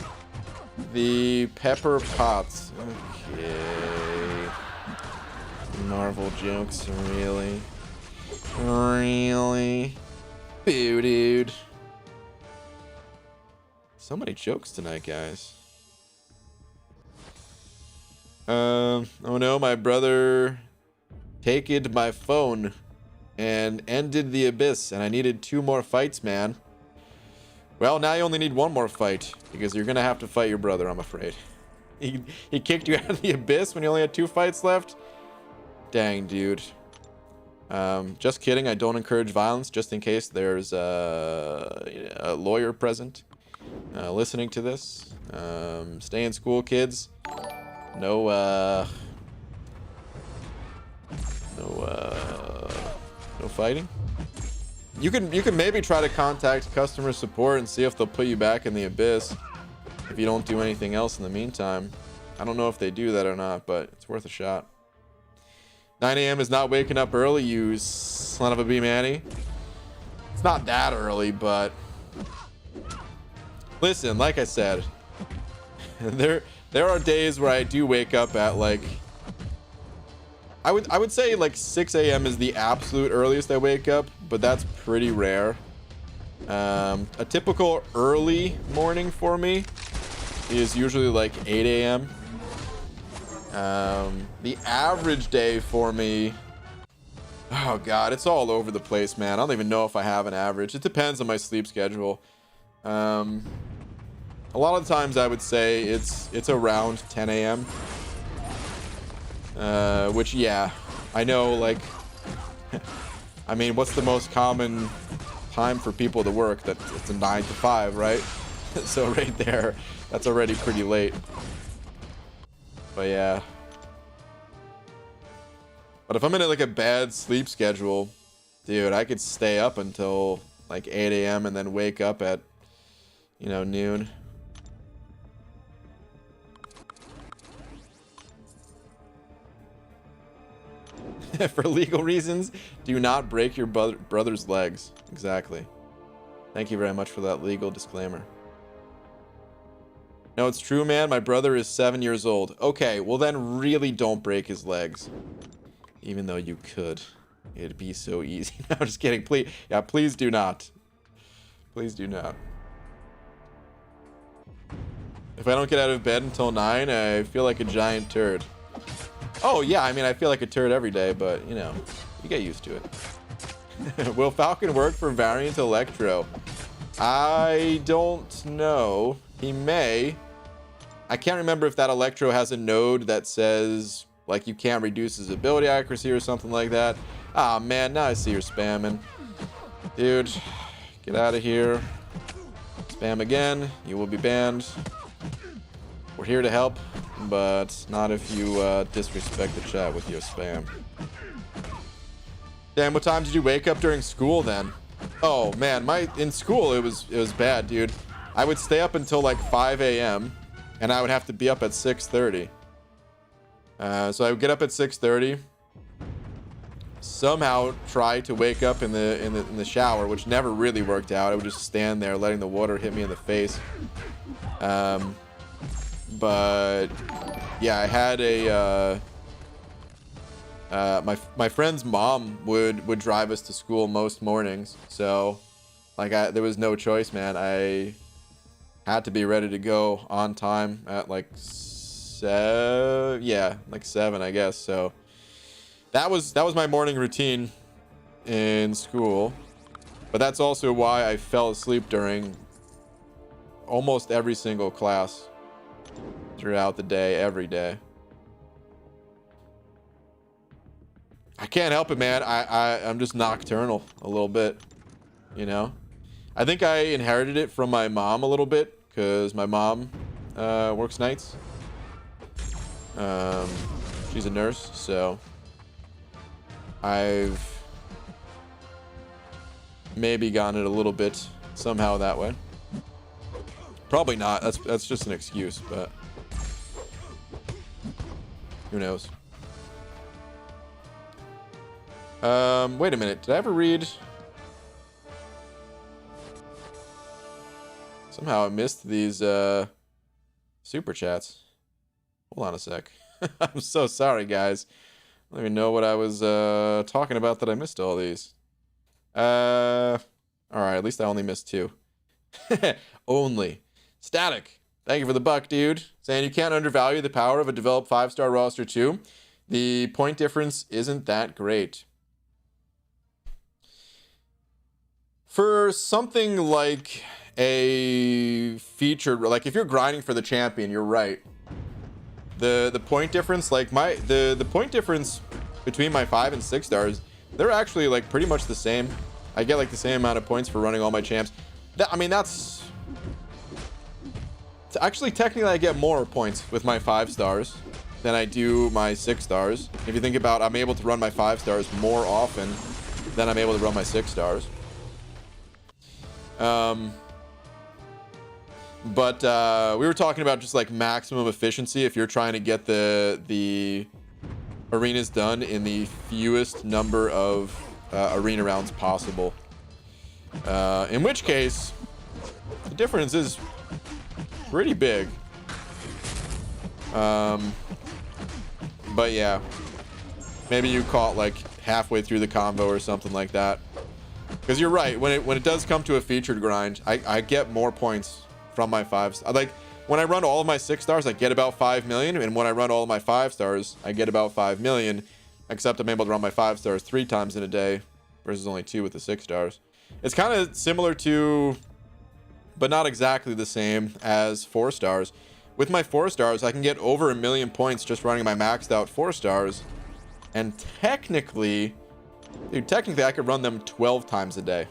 The pepper pots. Okay. Marvel jokes, really? Really? Boo, dude. So many jokes tonight, guys. Oh no, my brother taked my phone and ended the abyss, and I needed 2 more fights, man. Well, now you only need 1 more fight, because you're gonna have to fight your brother, I'm afraid. He kicked you out of the abyss when you only had 2 fights left? Dang, dude. Just kidding, I don't encourage violence, just in case there's a lawyer present listening to this. Stay in school, kids. No fighting. You can maybe try to contact customer support and see if they'll put you back in the abyss if you don't do anything else in the meantime. I don't know if they do that or not, but it's worth a shot. 9 a.m. is not waking up early, you son of a B-Manny. It's not that early, but listen, like I said, there are days where I do wake up at like, I would say like 6 a.m. is the absolute earliest I wake up, but that's pretty rare. A typical early morning for me is usually like 8 a.m. The average day for me, oh god, it's all over the place, man. I don't even know if I have an average. It depends on my sleep schedule. A lot of times I would say it's around 10 a.m. Which, yeah, I know, like, I mean, what's the most common time for people to work? That it's a 9 to 5, right? So right there, that's already pretty late. But yeah. But if I'm in like a bad sleep schedule, dude, I could stay up until like 8 a.m. and then wake up at, noon. For legal reasons, do not break your brother's legs. Exactly. Thank you very much for that legal disclaimer. No, it's true, man. My brother is 7 years old. Okay, well then really don't break his legs. Even though you could. It'd be so easy. No, I'm just kidding. Please, yeah, please do not. Please do not. If I don't get out of bed until 9, I feel like a giant turd. Oh, yeah, I mean, I feel like a turd every day, but, you get used to it. Will Falcon work for Variant Electro? I don't know. He may. I can't remember if that Electro has a node that says, like, you can't reduce his ability accuracy or something like that. Ah, man, now I see you're spamming. Dude, get out of here. Spam again. You will be banned. We're here to help, but not if you disrespect the chat with your spam. Damn, what time did you wake up during school then? Oh man, in school it was bad, dude. I would stay up until like 5 a.m. and I would have to be up at 6:30. So I would get up at 6:30. Somehow try to wake up in the shower, which never really worked out. I would just stand there letting the water hit me in the face. But yeah, I had a my friend's mom would drive us to school most mornings, so like there was no choice, man. I had to be ready to go on time at like 7, I guess. So that was my morning routine in school, but that's also why I fell asleep during almost every single class throughout the day, every day. I can't help it, man. I'm just nocturnal a little bit, you know. I think I inherited it from my mom a little bit, because my mom works nights. She's a nurse, so I've maybe gotten it a little bit somehow that way. Probably not. That's just an excuse, but who knows? Wait a minute. Did I ever read? Somehow I missed these super chats. Hold on a sec. I'm so sorry, guys. I don't even know what I was talking about that I missed all these. All right, at least I only missed 2. Only. Static. Thank you for the buck, dude. Saying you can't undervalue the power of a developed 5-star roster too. The point difference isn't that great. For something like a featured, like if you're grinding for the champion, you're right. The point difference, like the point difference between my 5 and 6 stars, they're actually like pretty much the same. I get like the same amount of points for running all my champs. I mean, that's actually technically I get more points with my 5 stars than I do my 6 stars. If you think about it, I'm able to run my 5 stars more often than I'm able to run my 6 stars. But we were talking about just like maximum efficiency if you're trying to get the arenas done in the fewest number of arena rounds possible. In which case, the difference is pretty big. But yeah, maybe you caught like halfway through the combo or something like that. Because you're right, when it does come to a featured grind, I get more points from my 5s. Like when I run all of my 6 stars, I get about 5 million, and when I run all of my 5 stars, I get about 5 million. Except I'm able to run my 5 stars 3 times in a day versus only 2 with the 6 stars. It's kind of similar to, but not exactly the same as 4 stars. With my 4 stars, I can get over 1 million points just running my maxed out 4 stars, and technically, dude, I could run them 12 times a day.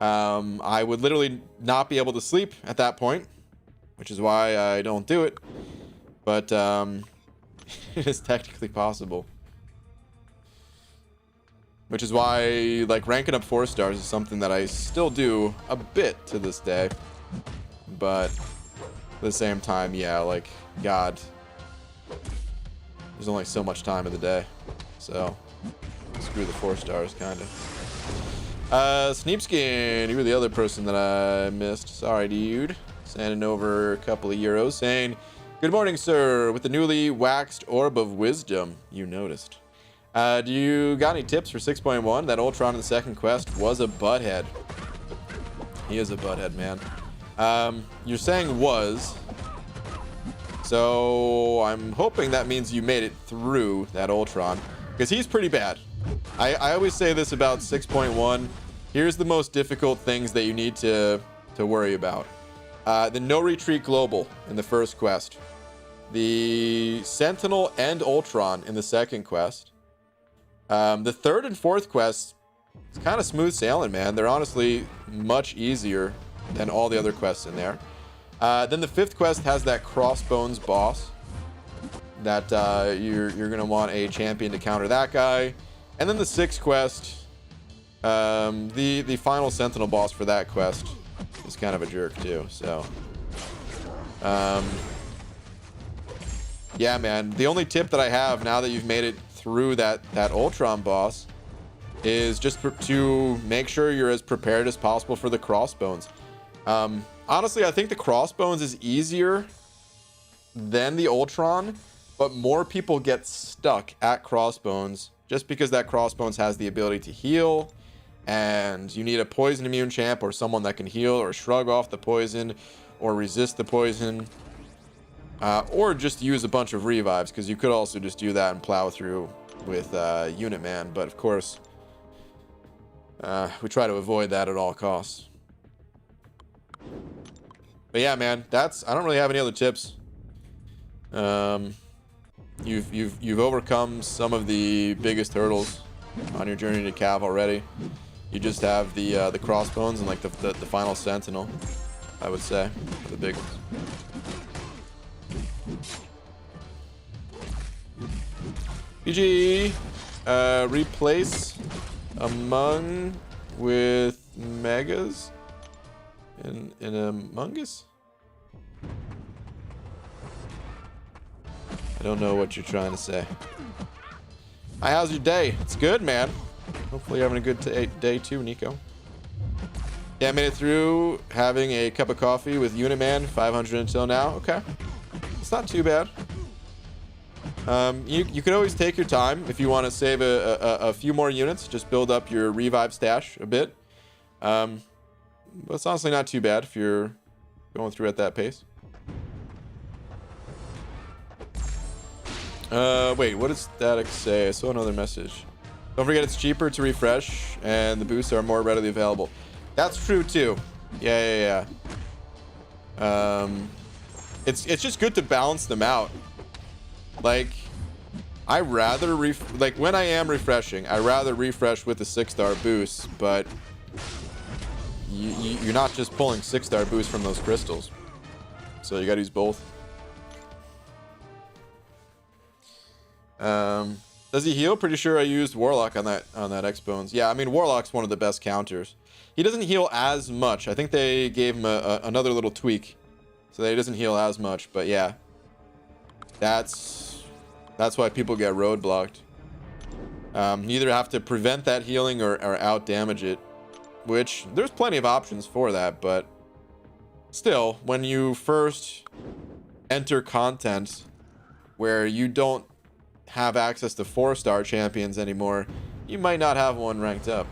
I would literally not be able to sleep at that point, which is why I don't do it. But it is technically possible. Which is why, like, ranking up 4 stars is something that I still do a bit to this day. But at the same time, yeah, like, God, there's only so much time in the day. So screw the 4 stars, kind of. Sneepskin, you were the other person that I missed. Sorry, dude. Sending over a couple of euros saying, good morning, sir. With the newly waxed orb of wisdom, you noticed. Do you got any tips for 6.1? That Ultron in the second quest was a butthead. He is a butthead, man. You're saying was. So I'm hoping that means you made it through that Ultron, because he's pretty bad. I always say this about 6.1. Here's the most difficult things that you need to worry about. The no retreat global in the first quest. The Sentinel and Ultron in the second quest. The third and fourth quests, it's kind of smooth sailing, man. They're honestly much easier than all the other quests in there. Then the fifth quest has that Crossbones boss that you're going to want a champion to counter that guy. And then the sixth quest, The final Sentinel boss for that quest is kind of a jerk too. So, yeah, man. The only tip that I have now that you've made it through that Ultron boss is just to make sure you're as prepared as possible for the crossbones. Honestly, I think the crossbones is easier than the Ultron, but more people get stuck at crossbones just because that crossbones has the ability to heal, and you need a poison immune champ or someone that can heal or shrug off the poison or resist the poison, or just use a bunch of revives, because you could also just do that and plow through with Unit Man, but of course we try to avoid that at all costs. But yeah, man, I don't really have any other tips. You've overcome some of the biggest hurdles on your journey to Cav already. You just have the crossbones and like the final Sentinel, I would say, the big ones. PG, replace Among with Megas in Among Us? I don't know what you're trying to say. Hi, how's your day? It's good, man. Hopefully you're having a good day too, Nico. Yeah, I made it through having a cup of coffee with Unit Man, 500 until now. Okay. It's not too bad. You can always take your time if you want to save a few more units. Just build up your revive stash a bit. But it's honestly not too bad if you're going through at that pace. Wait, what does Static say? I saw another message. Don't forget it's cheaper to refresh and the boosts are more readily available. That's true too. Yeah. It's just good to balance them out. Like, I rather when I am refreshing, I rather refresh with the 6-star boost, but you're not just pulling 6-star boosts from those crystals. So you gotta use both. Does he heal? Pretty sure I used Warlock on that X-Bones. Yeah, I mean, Warlock's one of the best counters. He doesn't heal as much. I think they gave him another little tweak, so that he doesn't heal as much. But yeah, that's why people get roadblocked. You either have to prevent that healing or out damage it, which there's plenty of options for that. But still, when you first enter content where you don't have access to 4-star champions anymore, you might not have one ranked up.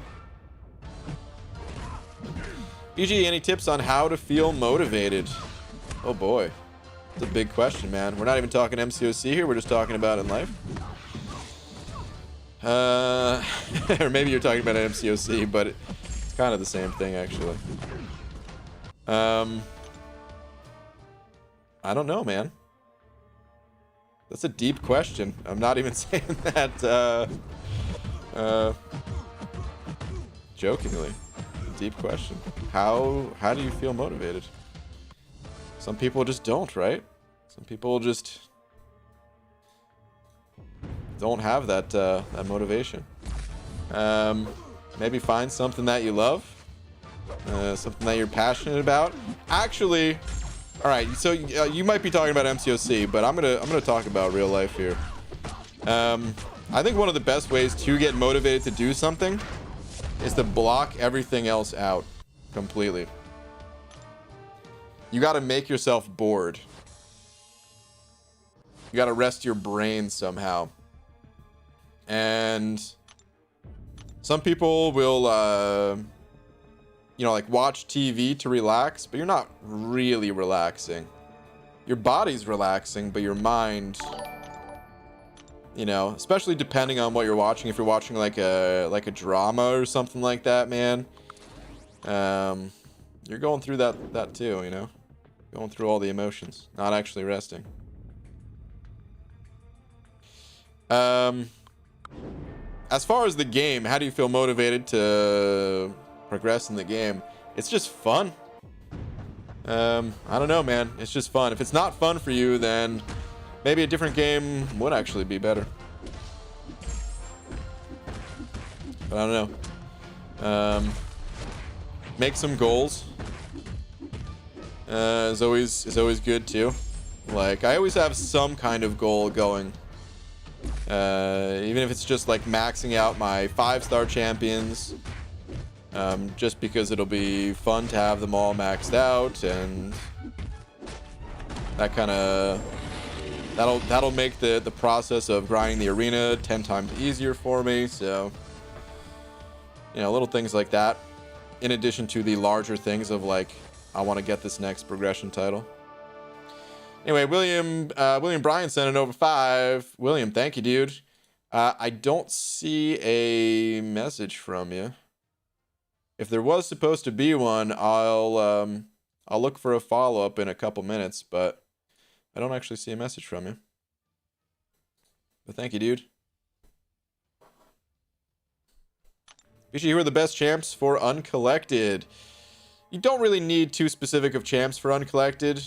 EG, any tips on how to feel motivated? Oh boy, it's a big question, man. We're not even talking MCOC here, we're just talking about in life. Or maybe you're talking about MCOC, but it's kind of the same thing, actually. I don't know, man. That's a deep question. I'm not even saying that jokingly. A deep question. How do you feel motivated? Some people just don't, right? Some people just don't have that that motivation. Maybe find something that you love, something that you're passionate about. Actually, all right, so you might be talking about MCOC, but I'm gonna talk about real life here. I think one of the best ways to get motivated to do something is to block everything else out completely. You got to make yourself bored. You got to rest your brain somehow. And some people will like watch TV to relax, but you're not really relaxing. Your body's relaxing, but your mind, especially depending on what you're watching. If you're watching like a drama or something like that, man, you're going through that too, going through all the emotions, not actually resting. As far as the game, how do you feel motivated to progress in the game? It's just fun. I don't know, man. It's just fun. If it's not fun for you, then maybe a different game would actually be better. But I don't know. Make some goals. Is always good too. Like, I always have some kind of goal going. Even if it's just like maxing out my 5-star champions. Just because it'll be fun to have them all maxed out, and that kind of that'll make the process of grinding the arena 10 times easier for me. So, you know, little things like that, in addition to the larger things of like, I want to get this next progression title. Anyway, William Bryan sent it over 5. William, thank you, dude. I don't see a message from you. If there was supposed to be one, I'll look for a follow-up in a couple minutes, but I don't actually see a message from you. But thank you, dude. Usually, who are the best champs for uncollected? You don't really need too specific of champs for uncollected.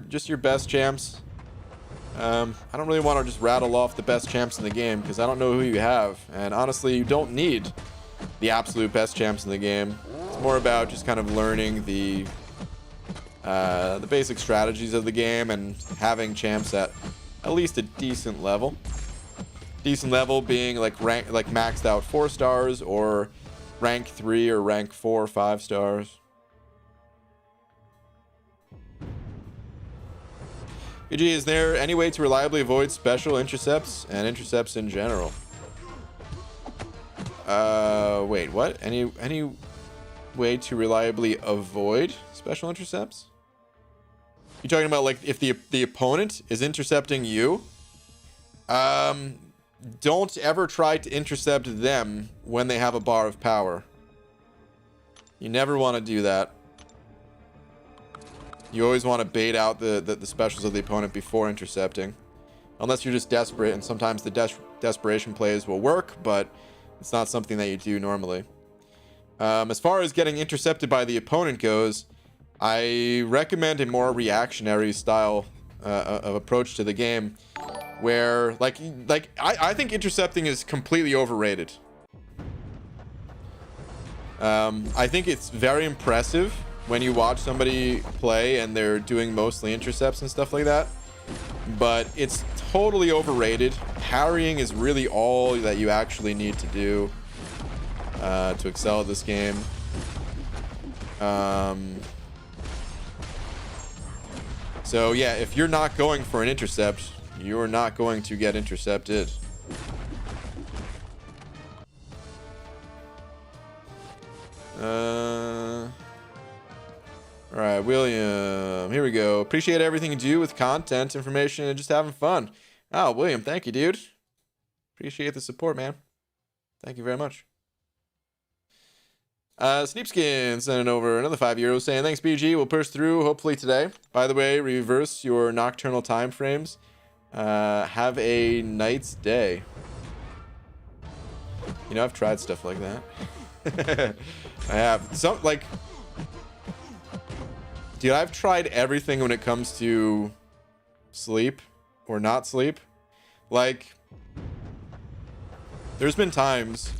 Just your best champs. I don't really want to just rattle off the best champs in the game because I don't know who you have, and honestly, you don't need the absolute best champs in the game. It's more about just kind of learning the basic strategies of the game and having champs at least a decent level. Decent level being like maxed out 4 stars or rank 3 or rank 4 5 stars. PG, is there any way to reliably avoid special intercepts and intercepts in general? Wait, what? Any way to reliably avoid special intercepts? You talking about like if the opponent is intercepting you? Don't ever try to intercept them when they have a bar of power. You never want to do that. You always want to bait out the specials of the opponent before intercepting. Unless you're just desperate, and sometimes the desperation plays will work, but it's not something that you do normally. As far as getting intercepted by the opponent goes, I recommend a more reactionary style of approach to the game, where I think intercepting is completely overrated. I think it's very impressive when you watch somebody play and they're doing mostly intercepts and stuff like that, but it's totally overrated. Parrying is really all that you actually need to do to excel at this game. So yeah, if you're not going for an intercept, you're not going to get intercepted. All right, William, here we go. Appreciate everything you do with content, information, and just having fun. Oh, William, thank you, dude. Appreciate the support, man. Thank you very much. Sneapskin sending over another €5 saying, thanks, BG. We'll push through hopefully today. By the way, reverse your nocturnal time frames. Have a night's day. You know, I've tried stuff like that. I have. Some, like, dude, I've tried everything when it comes to sleep or not sleep. Like, there's been times.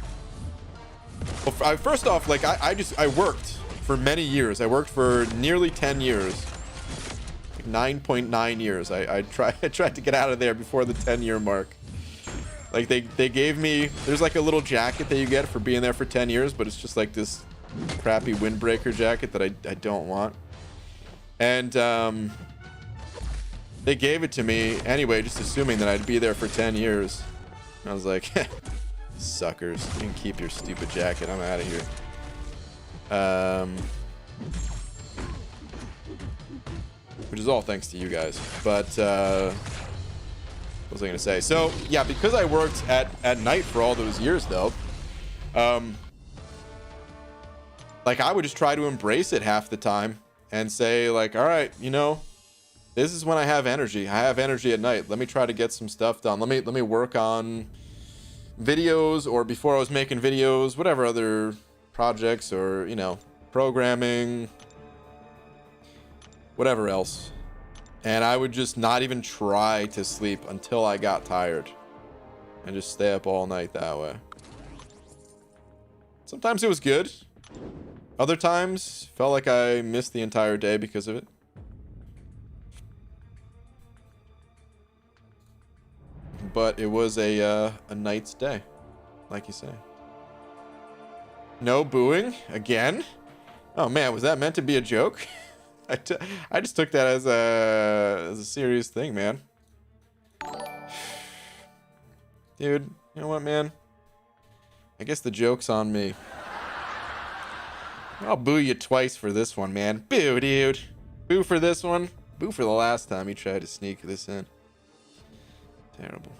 Well, first off, like, I worked for many years. I worked for nearly 10 years. Like 9.9 years. I tried to get out of there before the 10-year mark. Like, they gave me, there's like a little jacket that you get for being there for 10 years, but it's just like this crappy windbreaker jacket that I don't want. And they gave it to me anyway, just assuming that I'd be there for 10 years. And I was like, suckers, you can keep your stupid jacket. I'm out of here. Which is all thanks to you guys. But what was I gonna say? So yeah, because I worked at night for all those years though, like, I would just try to embrace it half the time and say, like, all right, you know, this is when I have energy. I have energy at night. Let me try to get some stuff done. Let me work on videos, or before I was making videos, whatever other projects, or, you know, programming, whatever else. And I would just not even try to sleep until I got tired and just stay up all night that way. Sometimes it was good. Other times, felt like I missed the entire day because of it. But it was a night's day, like you say. No booing again? Oh man, was that meant to be a joke? I just took that as a serious thing, man. Dude, you know what, man? I guess the joke's on me. I'll boo you twice for this one, man. Boo, dude. Boo for this one. Boo for the last time you tried to sneak this in. Terrible.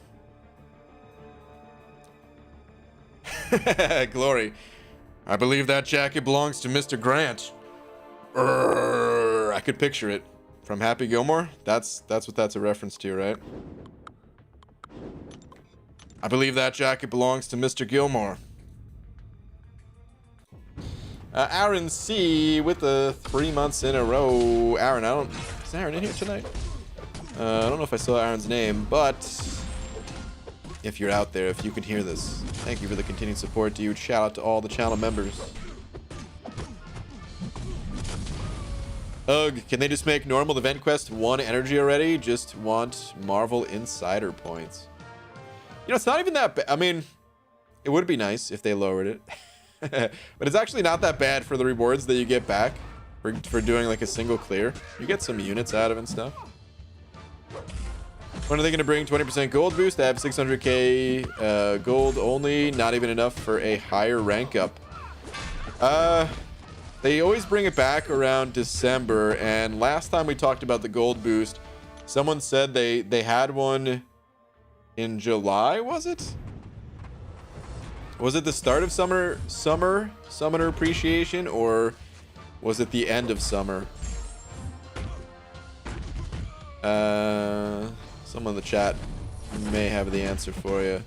Glory. I believe that jacket belongs to Mr. Grant. I could picture it. From Happy Gilmore? That's what that's a reference to, right? I believe that jacket belongs to Mr. Gilmore. Aaron C with the 3 months in a row. Aaron, is Aaron in here tonight? I don't know if I saw Aaron's name, but if you're out there, if you can hear this, thank you for the continued support, dude. Shout out to all the channel members. Ugh, can they just make normal event quest 1 energy already? Just want Marvel Insider points. You know, it's not even that bad. I mean, it would be nice if they lowered it. But it's actually not that bad for the rewards that you get back for doing like a single clear. You get some units out of it and stuff. When are they going to bring 20% gold boost? I have 600k gold only. Not even enough for a higher rank up. They always bring it back around December. And last time we talked about the gold boost, someone said they had one in July, was it? Was it the start of summoner appreciation, or was it the end of summer? Someone in the chat may have the answer for you,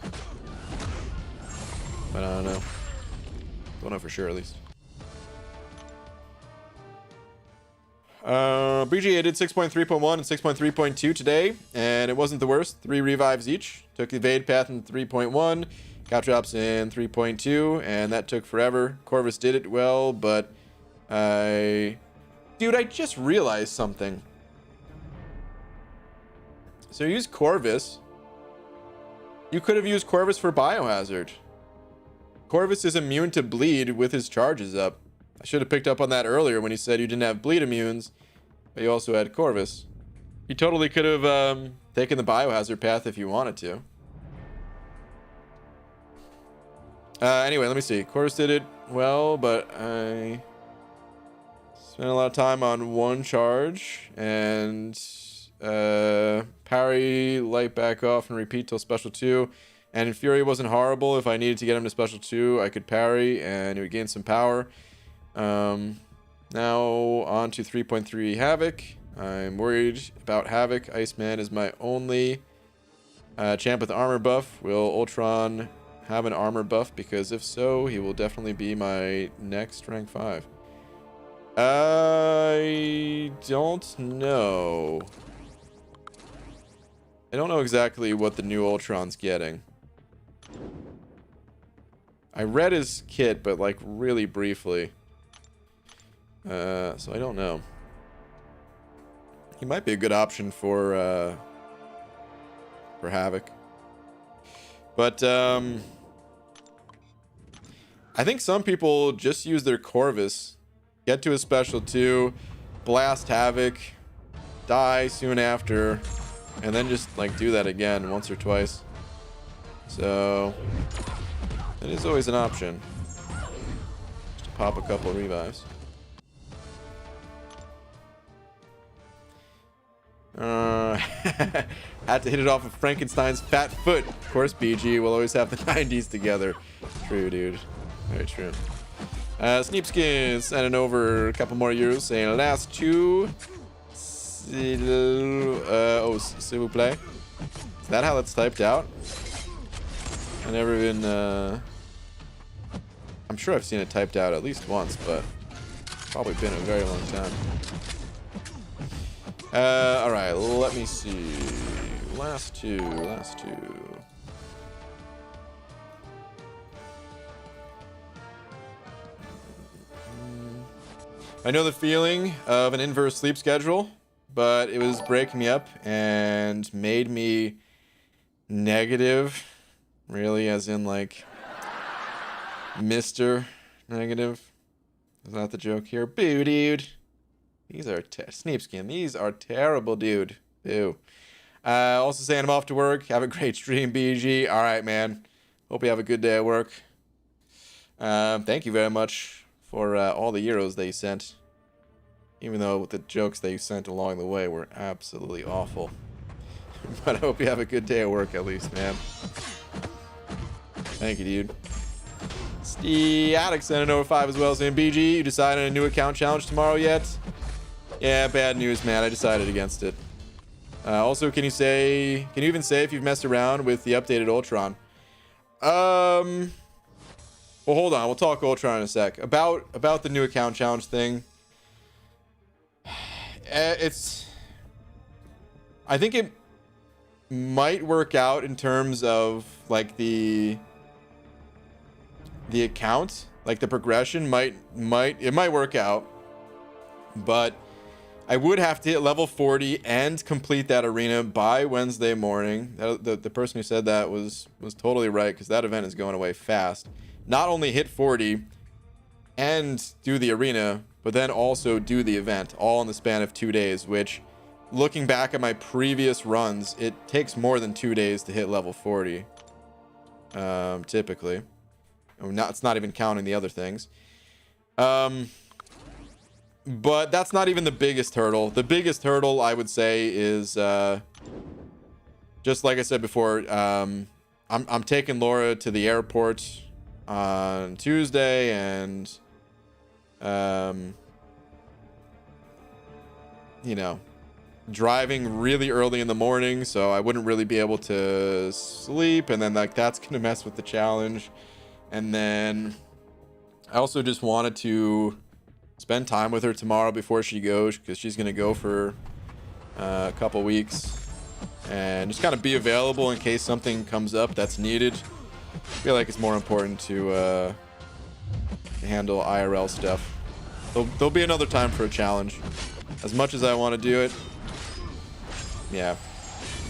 but I don't know. Don't know for sure, at least. BG, I did 6.3.1 and 6.3.2 today, and it wasn't the worst. 3 revives each. Took the evade path in 3.1, got drops in 3.2, and that took forever. Corvus did it well, but dude, I just realized something. So you use Corvus. You could have used Corvus for Biohazard. Corvus is immune to bleed with his charges up. I should have picked up on that earlier when he said you didn't have bleed immunes, but you also had Corvus. You totally could have taken the Biohazard path if you wanted to. Anyway, let me see. Corvus did it well, but I spent a lot of time on 1 charge and parry, light back off, and repeat till special 2. And Fury wasn't horrible. If I needed to get him to special 2, I could parry and it would gain some power. Now on to 3.3 Havoc. I'm worried about Havoc. Iceman is my only champ with armor buff. Will Ultron have an armor buff? Because if so, he will definitely be my next rank 5. I don't know. I don't know exactly what the new Ultron's getting. I read his kit, but like really briefly. So I don't know. He might be a good option for Havoc. But I think some people just use their Corvus, get to a special 2, blast Havoc, die soon after, and then just like do that again once or twice. So it is always an option. Just to pop a couple revives. Had to hit it off of Frankenstein's fat foot. Of course, BG will always have the 90s together. True, dude. Very true. Sneepskin sending over a couple more euros, saying last 2. S'il vous plaît. Is that how that's typed out? I've never even. I'm sure I've seen it typed out at least once, but probably been a very long time. All right, let me see. Last two. I know the feeling of an inverse sleep schedule, but it was breaking me up and made me negative, really, as in like Mr. Negative. Is that the joke here? Boo, dude. These are Sneepskin. These are terrible, dude. Boo. Also saying I'm off to work. Have a great stream, BG. All right, man. Hope you have a good day at work. Thank you very much for all the euros that you sent. Even though the jokes that you sent along the way were absolutely awful. But I hope you have a good day at work at least, man. Thank you, dude. Steve sent an over 5 as well, saying, BG, you decided on a new account challenge tomorrow yet? Yeah, bad news, man. I decided against it. Also, can you even say if you've messed around with the updated Ultron? Well, hold on. We'll talk Ultron in a sec. About the new account challenge thing. I think it might work out in terms of like the account, like the progression might work out, but I would have to hit level 40 and complete that arena by Wednesday morning. The person who said that was totally right, because that event is going away fast. Not only hit 40 and do the arena, but then also do the event, all in the span of 2 days, which, looking back at my previous runs, it takes more than 2 days to hit level 40. Typically. It's not even counting the other things. But that's not even the biggest hurdle. The biggest hurdle, I would say, is just like I said before, I'm taking Laura to the airport on Tuesday, and you know, driving really early in the morning, so I wouldn't really be able to sleep, and then like that's gonna mess with the challenge. And then I also just wanted to spend time with her tomorrow before she goes, because she's gonna go for a couple weeks, and just kind of be available in case something comes up that's needed. I feel like it's more important to handle IRL stuff. There'll be another time for a challenge. As much as I want to do it, yeah,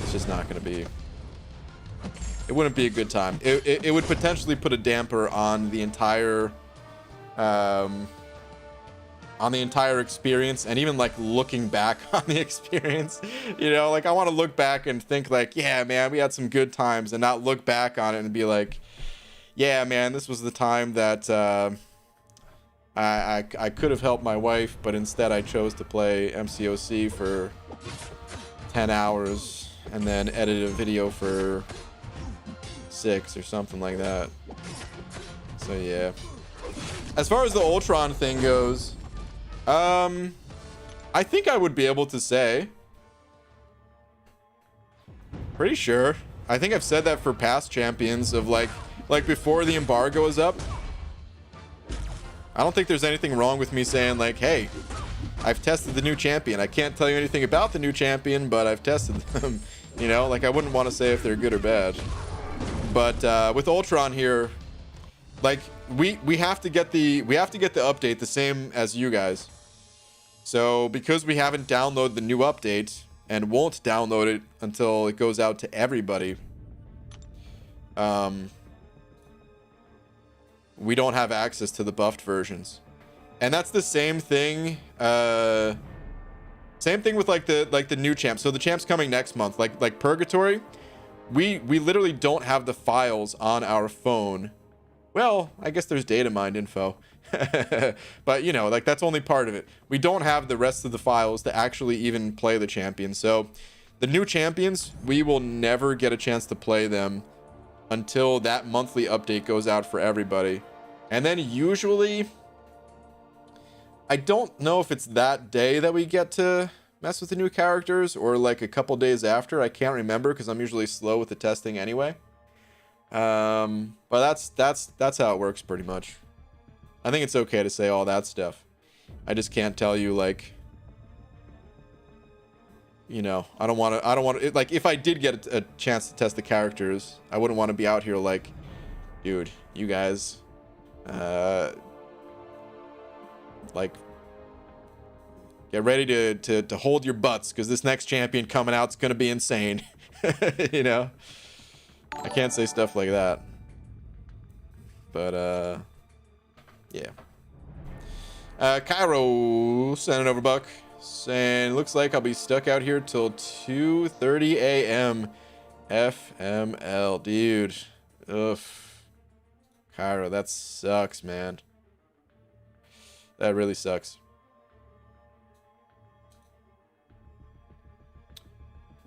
it's just not going to be. It wouldn't be a good time. It would potentially put a damper on the entire experience, and even like looking back on the experience. You know, like I want to look back and think like, yeah, man, we had some good times, and not look back on it and be like, yeah, man, this was the time that I could have helped my wife, but instead I chose to play MCOC for 10 hours and then edit a video for 6 or something like that. So yeah. As far as the Ultron thing goes, I think I would be able to say. Pretty sure. I think I've said that for past champions of like before the embargo is up. I don't think there's anything wrong with me saying like, hey, I've tested the new champion. I can't tell you anything about the new champion, but I've tested them. You know, like I wouldn't want to say if they're good or bad. But with Ultron here, like we have to get the update the same as you guys. So because we haven't downloaded the new update and won't download it until it goes out to everybody, we don't have access to the buffed versions. And that's the same thing. Same thing with like the new champ. So the champ's coming next month. Like Purgatory, we literally don't have the files on our phone. Well, I guess there's data mined info. But you know, like that's only part of it. We don't have the rest of the files to actually even play the champion. So the new champions, we will never get a chance to play them until that monthly update goes out for everybody. And then usually, I don't know if it's that day that we get to mess with the new characters or like a couple days after. I can't remember because I'm usually slow with the testing anyway. But that's how it works pretty much. I think it's okay to say all that stuff. I just can't tell you like, you know, I don't want to like if I did get a chance to test the characters, I wouldn't want to be out here like, dude, you guys like Get ready to hold your butts, because this next champion coming out is going to be insane. You know? I can't say stuff like that. But, yeah. Cairo sending over buck. Saying, looks like I'll be stuck out here till 2:30 a.m. FML. Dude. Ugh. Cairo, that sucks, man. That really sucks.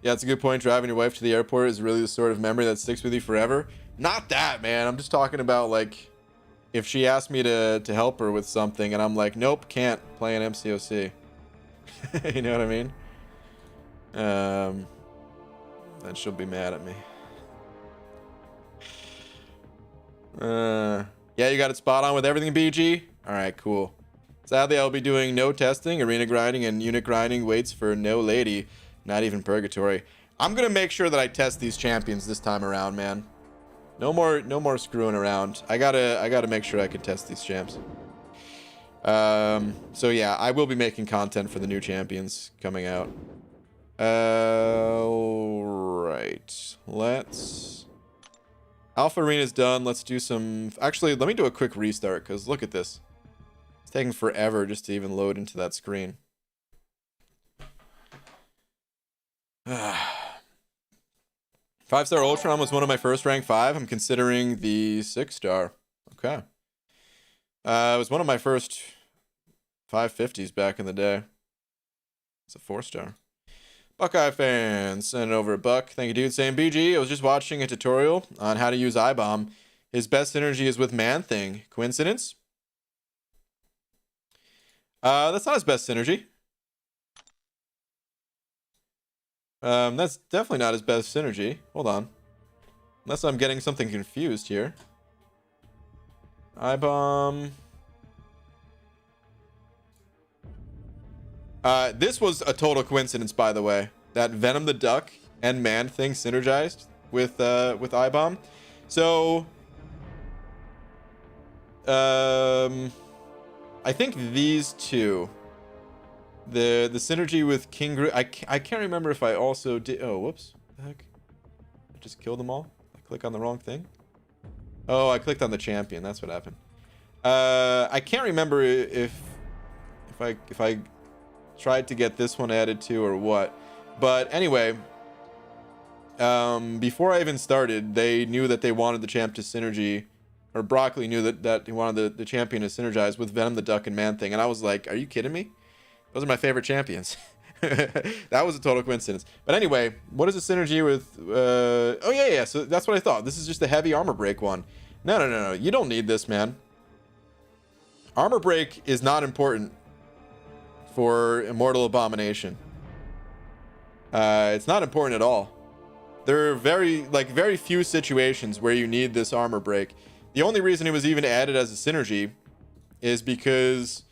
Yeah, it's a good point. Driving your wife to the airport is really the sort of memory that sticks with you forever. Not that, man. I'm just talking about, like, if she asked me to help her with something and I'm like, nope, can't play an MCOC. You know what I mean? Then she'll be mad at me. Yeah, you got it spot on with everything, BG? Alright, cool. Sadly, I'll be doing no testing, arena grinding, and unit grinding waits for no lady. Not even purgatory. I'm gonna make sure that I test these champions this time around, man. No more screwing around. I gotta make sure I can test these champs. So yeah, I will be making content for the new champions coming out. Alright. Let's... Alpha Arena's done. Let's do some... Actually, let me do a quick restart, because look at this. It's taking forever just to even load into that screen. 5-star Ultron was one of my first rank 5. I'm considering the 6-star. Okay. It was one of my first 550s back in the day. It's a 4-star. Buckeye fans, send it over a buck. Thank you, dude. Saying BG, I was just watching a tutorial on how to use I-Bomb. His best synergy is with Man-Thing. Coincidence? That's not his best synergy. That's definitely not his best synergy. Hold on. Unless I'm getting something confused here. I-Bomb. This was a total coincidence, by the way. That Venom the Duck and Man-Thing synergized with I-Bomb. So... I think these two... The synergy with King Groot. I can't remember if I also did. Oh, whoops. What the heck? I just killed them all. I click on the wrong thing. Oh, I clicked on the champion. That's what happened. I can't remember if I tried to get this one added to or what. But anyway, before I even started, they knew that they wanted the champ to synergy, or Broccoli knew that he wanted the champion to synergize with Venom the Duck and Man-Thing, and I was like, are you kidding me? Those are my favorite champions. That was a total coincidence. But anyway, what is the synergy with... oh, yeah. So that's what I thought. This is just a heavy armor break one. No. You don't need this, man. Armor break is not important for Immortal Abomination. It's not important at all. There are very few situations where you need this armor break. The only reason it was even added as a synergy is because...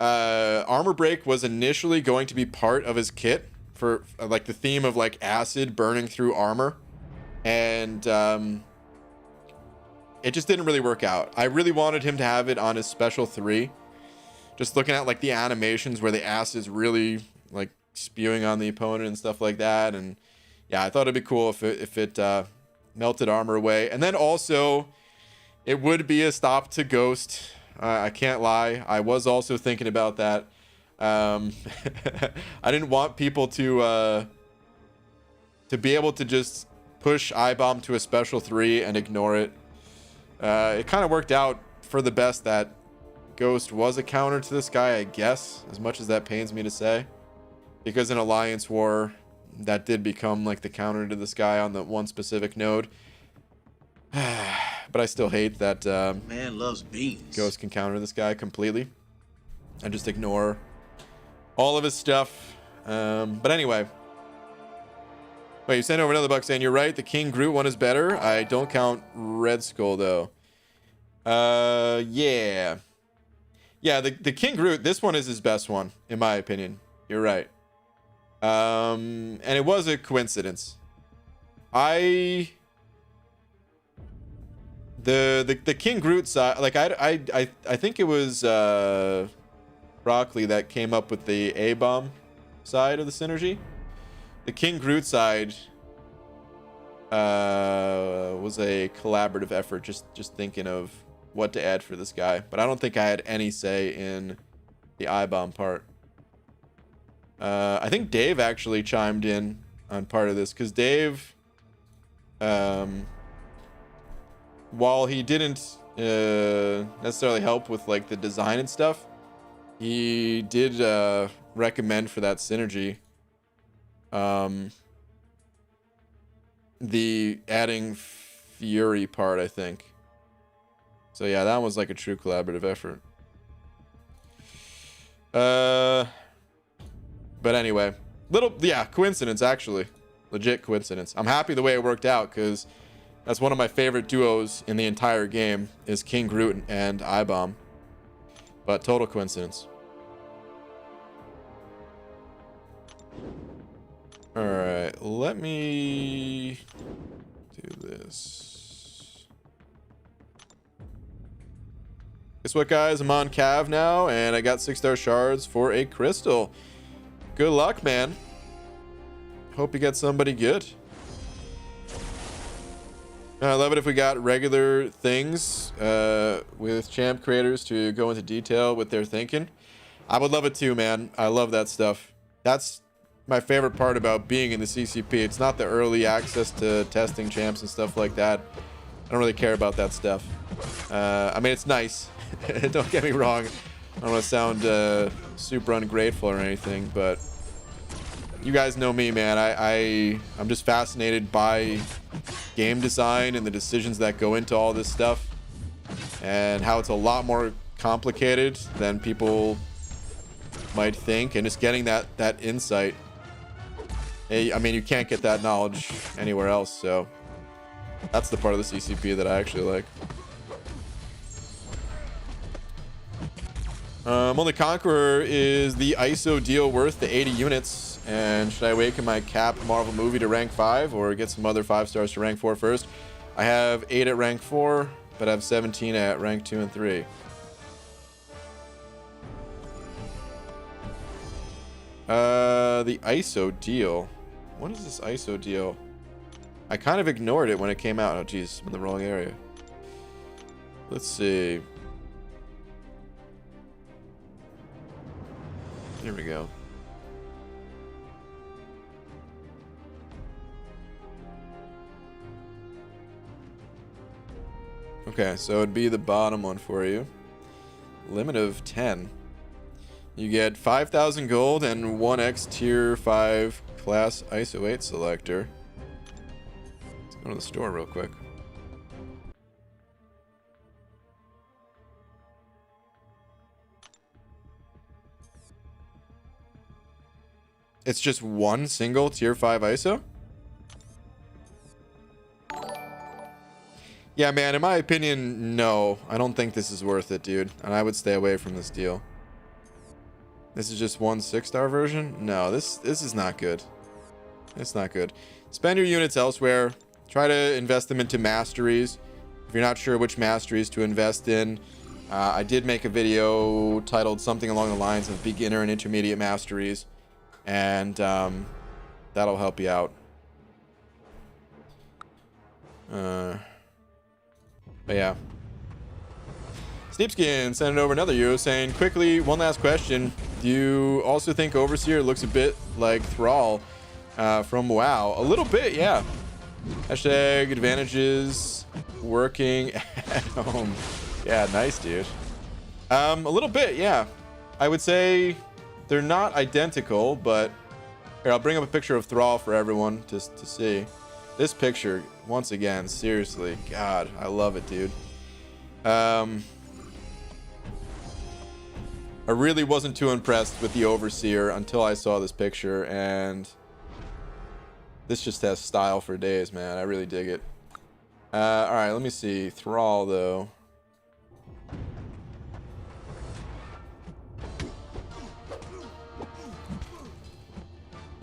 armor break was initially going to be part of his kit for like the theme of like acid burning through armor, and it just didn't really work out. I really wanted him to have it on his special 3. Just looking at like the animations where the acid's really like spewing on the opponent and stuff like that, and yeah, I thought it'd be cool if it melted armor away. And then also it would be a stop to ghost. I can't lie. I was also thinking about that. I didn't want people to be able to just push I-Bomb to a special 3 and ignore it. It kind of worked out for the best that Ghost was a counter to this guy, I guess, as much as that pains me to say. Because in Alliance War, that did become like the counter to this guy on the one specific node. But I still hate that man loves beans. Ghost can counter this guy completely and just ignore all of his stuff. But anyway. Wait, you sent over another buck saying, you're right, the King Groot one is better. I don't count Red Skull, though. Yeah. Yeah, the King Groot, this one is his best one, in my opinion. You're right. And it was a coincidence. The King Groot side, like I think it was Broccoli that came up with the A-bomb side of the synergy. The King Groot side was a collaborative effort, just thinking of what to add for this guy. But I don't think I had any say in the I-bomb part. I think Dave actually chimed in on part of this, because Dave, while he didn't necessarily help with like the design and stuff, he did recommend for that synergy the adding Fury part, I think. So yeah, that was like a true collaborative effort. But anyway, coincidence, actually. Legit coincidence. I'm happy the way it worked out, because that's one of my favorite duos in the entire game is King Groot and I-bomb. But total coincidence. Alright, let me do this. Guess what, guys? I'm on Cav now, and I got 6-star shards for a crystal. Good luck, man. Hope you get somebody good. I love it if we got regular things with champ creators to go into detail with their thinking. I would love it too, man. I love that stuff. That's my favorite part about being in the CCP. It's not the early access to testing champs and stuff like that. I don't really care about that stuff. I mean, it's nice. Don't get me wrong. I don't want to sound super ungrateful or anything, but you guys know me, man. I'm just fascinated by game design and the decisions that go into all this stuff, and how it's a lot more complicated than people might think, and just getting that insight. I mean, you can't get that knowledge anywhere else, so that's the part of the CCP that I actually like. Only Conqueror is the ISO deal worth the 80 units. And should I awaken my Cap Marvel movie to rank 5 or get some other 5 stars to rank 4 first? I have 8 at rank 4, but I have 17 at rank 2 and 3. The ISO deal. What is this ISO deal? I kind of ignored it when it came out. Oh, geez, I'm in the wrong area. Let's see. Here we go. Okay, so it'd be the bottom one for you. Limit of 10. You get 5,000 gold and 1x tier 5 class ISO 8 selector. Let's go to the store real quick. It's just one single tier 5 ISO? Yeah, man, in my opinion, no. I don't think this is worth it, dude. And I would stay away from this deal. This is just one 6-star version? No, this is not good. It's not good. Spend your units elsewhere. Try to invest them into masteries. If you're not sure which masteries to invest in, I did make a video titled something along the lines of beginner and intermediate masteries. And that'll help you out. But yeah. Sneapskin sending over another Euro saying, quickly, one last question. Do you also think Overseer looks a bit like Thrall from WoW? A little bit, yeah. Hashtag advantages working at home. Yeah, nice, dude. A little bit, yeah. I would say they're not identical, but here, I'll bring up a picture of Thrall for everyone to see. This picture, once again, seriously, God, I love it, dude. I really wasn't too impressed with the Overseer until I saw this picture, and this just has style for days, man. I really dig it. All right, let me see. Thrall, though.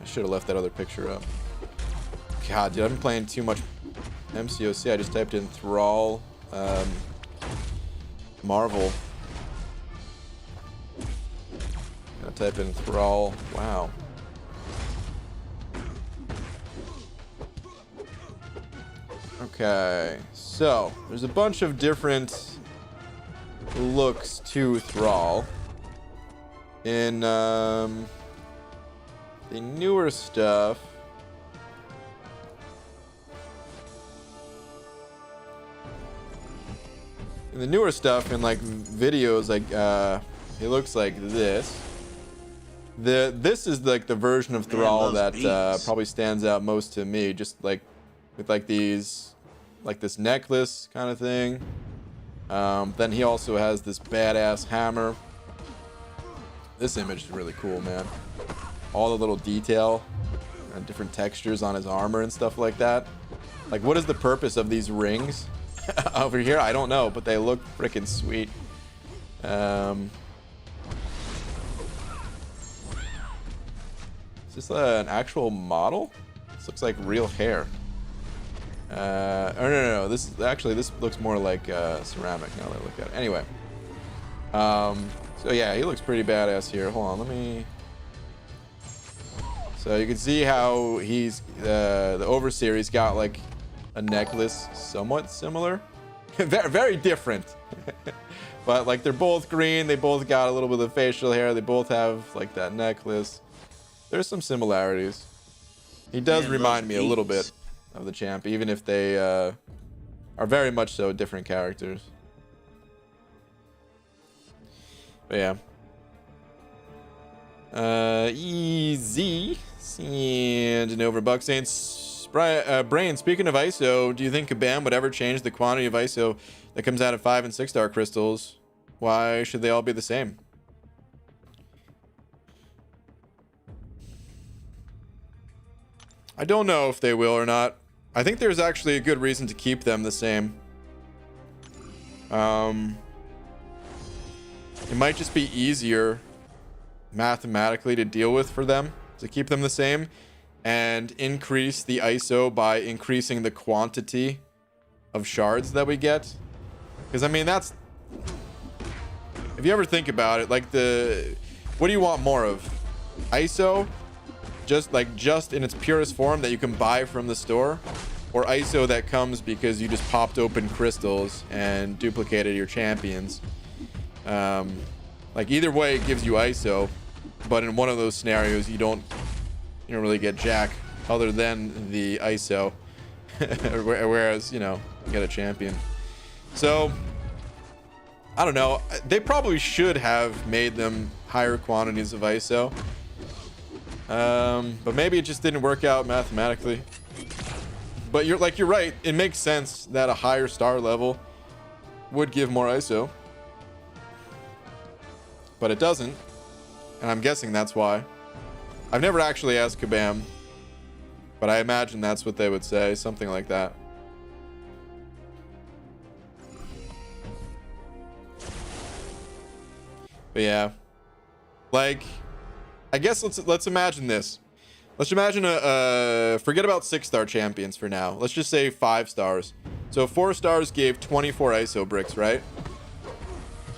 I should have left that other picture up. God, dude, I've been playing too much MCOC. I just typed in Thrall, Gonna type in Thrall. Wow. Okay, so there's a bunch of different looks to Thrall. In the newer stuff, in like videos, like it looks like this. This is like the version of Thrall that probably stands out most to me, just like with like these, like this necklace kind of thing. Then he also has this badass hammer. This image is really cool, man. All the little detail and different textures on his armor and stuff like that. Like, what is the purpose of these rings over here? I don't know, but they look freaking sweet. Is this an actual model? This looks like real hair. Oh, no. This looks more like ceramic now that I look at it. Anyway. So yeah, he looks pretty badass here. Hold on, let me... So you can see how he's... the Overseer, he's got like a necklace somewhat similar. very, very different. But like they're both green. They both got a little bit of facial hair. They both have like that necklace. There's some similarities. He does remind me a little bit of the champ, even if they are very much so different characters. But yeah. Easy. And an overbuck saying, Brain, speaking of ISO, do you think Kabam would ever change the quantity of ISO that comes out of 5 and 6 star crystals? Why should they all be the same? I don't know if they will or not. I think there's actually a good reason to keep them the same. It might just be easier mathematically to deal with for them to keep them the same and increase the ISO by increasing the quantity of shards that we get. Because I mean, that's, if you ever think about it, like what do you want more of? ISO just in its purest form that you can buy from the store, or ISO that comes because you just popped open crystals and duplicated your champions? Like either way it gives you ISO, but in one of those scenarios you don't really get jack other than the ISO. Whereas, you know, you get a champion. So I don't know, they probably should have made them higher quantities of ISO, but maybe it just didn't work out mathematically. But you're right, it makes sense that a higher star level would give more ISO, but it doesn't, and I'm guessing that's why. I've never actually asked Kabam, but I imagine that's what they would say, something like that. But yeah, like, I guess let's imagine this. Let's imagine forget about 6-star champions for now. Let's just say 5 stars. So 4 stars gave 24 ISO bricks, right?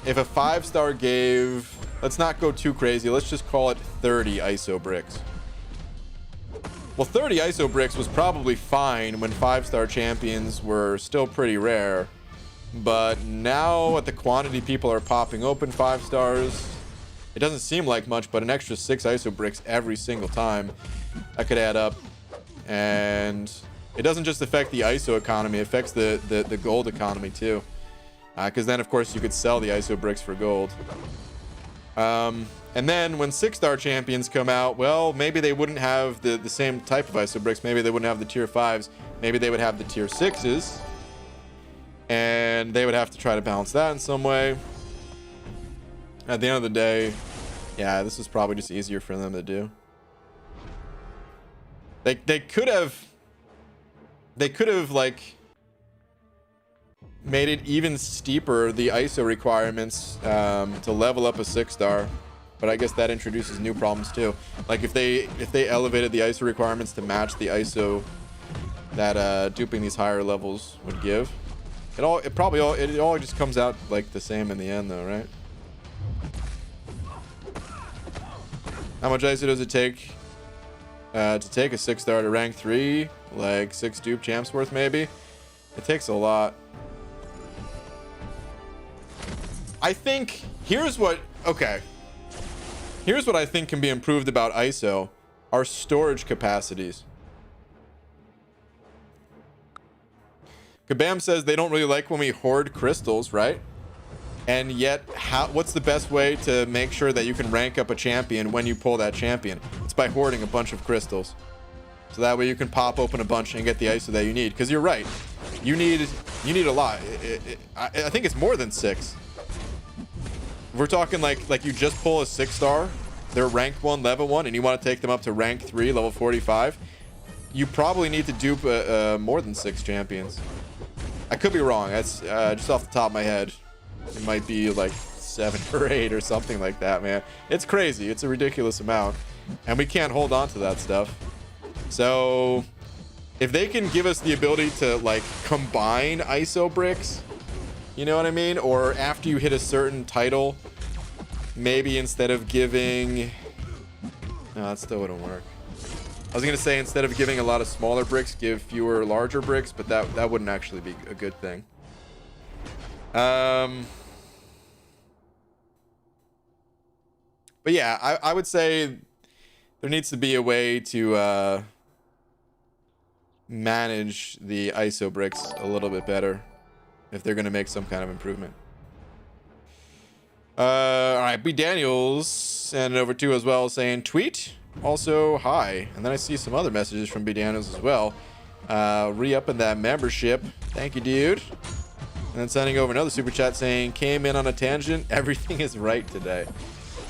If a 5-star gave, let's not go too crazy, let's just call it 30 ISO bricks. Well, 30 ISO bricks was probably fine when 5-star champions were still pretty rare. But now at the quantity people are popping open 5 stars, it doesn't seem like much, but an extra 6 ISO bricks every single time, that could add up. And it doesn't just affect the ISO economy, it affects the gold economy too. Because then, of course, you could sell the ISO bricks for gold. And then when 6-star champions come out, well, maybe they wouldn't have the same type of ISO bricks. Maybe they wouldn't have the tier 5s. Maybe they would have the tier 6s. And they would have to try to balance that in some way. At the end of the day, yeah, this is probably just easier for them to do. They could have like made it even steeper, the ISO requirements, to level up a 6-star, but I guess that introduces new problems too. Like if they elevated the ISO requirements to match the ISO that duping these higher levels would give, it all just comes out like the same in the end though, right? How much ISO does it take to take a 6-star to rank 3? Like 6 dupe champs worth maybe? It takes a lot. I think here's what I think can be improved about ISO are storage capacities. Kabam says they don't really like when we hoard crystals, right? And yet, what's the best way to make sure that you can rank up a champion when you pull that champion? It's by hoarding a bunch of crystals. So that way you can pop open a bunch and get the ISO that you need. Because you're right. You need a lot. I think it's more than 6. If we're talking like you just pull a 6-star, they're ranked 1, level 1, and you want to take them up to rank 3, level 45, you probably need to dupe more than 6 champions. I could be wrong. That's just off the top of my head. It might be like 7 or 8 or something like that, man. It's crazy. It's a ridiculous amount. And we can't hold on to that stuff. So if they can give us the ability to like combine ISO bricks, you know what I mean? Or after you hit a certain title, maybe instead of giving... No, that still wouldn't work. I was gonna say instead of giving a lot of smaller bricks, give fewer larger bricks, but that wouldn't actually be a good thing. But yeah, I would say there needs to be a way to manage the ISO bricks a little bit better if they're gonna make some kind of improvement. All right, B Daniels sent it over to as well, saying tweet. Also, hi. And then I see some other messages from B Daniels as well. Re-upping that membership. Thank you, dude. And then sending over another super chat saying, came in on a tangent. Everything is right today.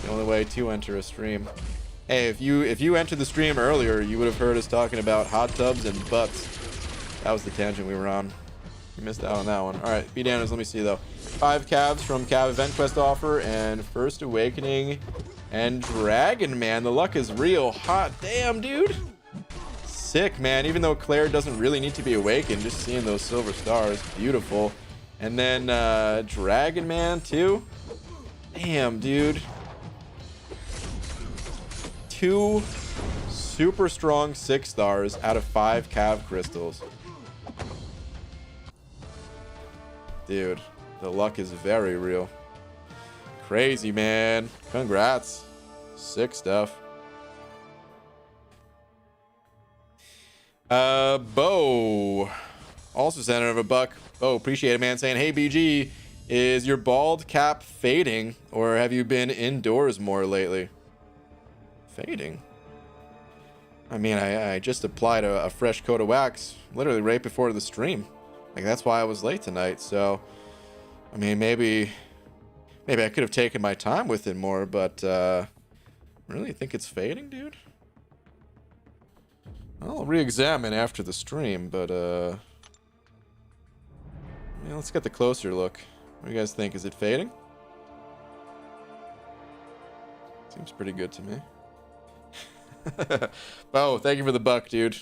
The only way to enter a stream. Hey, if you entered the stream earlier, you would have heard us talking about hot tubs and butts. That was the tangent we were on. You missed out on that one. All right, B Daniels, let me see though. 5 calves from Cav Event Quest offer and First Awakening and Dragon Man. The luck is real. Hot damn, dude. Sick, man. Even though Claire doesn't really need to be awakened, just seeing those silver stars, beautiful. And then Dragon Man too. Damn, dude. 2 super strong 6 stars out of 5 Cav crystals. Dude, the luck is very real. Crazy, man. Congrats. Sick stuff. Bo also sent another $1. Oh, appreciate it, man. Saying, hey, BG, is your bald cap fading or have you been indoors more lately? Fading? I mean, I just applied a fresh coat of wax literally right before the stream. Like, that's why I was late tonight. So, I mean, maybe I could have taken my time with it more, but really think it's fading, dude? I'll re-examine after the stream, but yeah, let's get the closer look. What do you guys think? Is it fading? Seems pretty good to me. Oh, thank you for the $1, dude.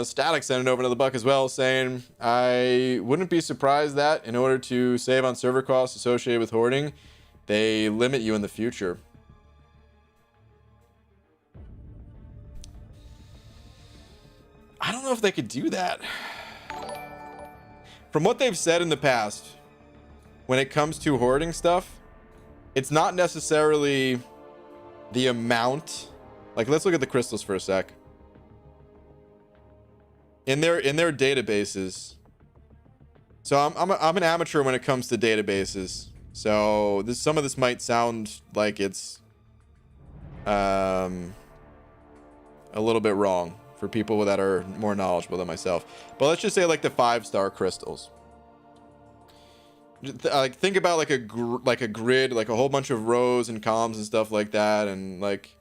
Static sent over another $1 as well, saying, I wouldn't be surprised that in order to save on server costs associated with hoarding, they limit you in the future. I don't know if they could do that. From what they've said in the past, when it comes to hoarding stuff, it's not necessarily the amount. Like, let's look at the crystals for a sec. In their databases. So I'm an amateur when it comes to databases. So some of this might sound like it's a little bit wrong for people that are more knowledgeable than myself. But let's just say like the 5-star crystals. Like, think about like a grid, like a whole bunch of rows and columns and stuff like that, and like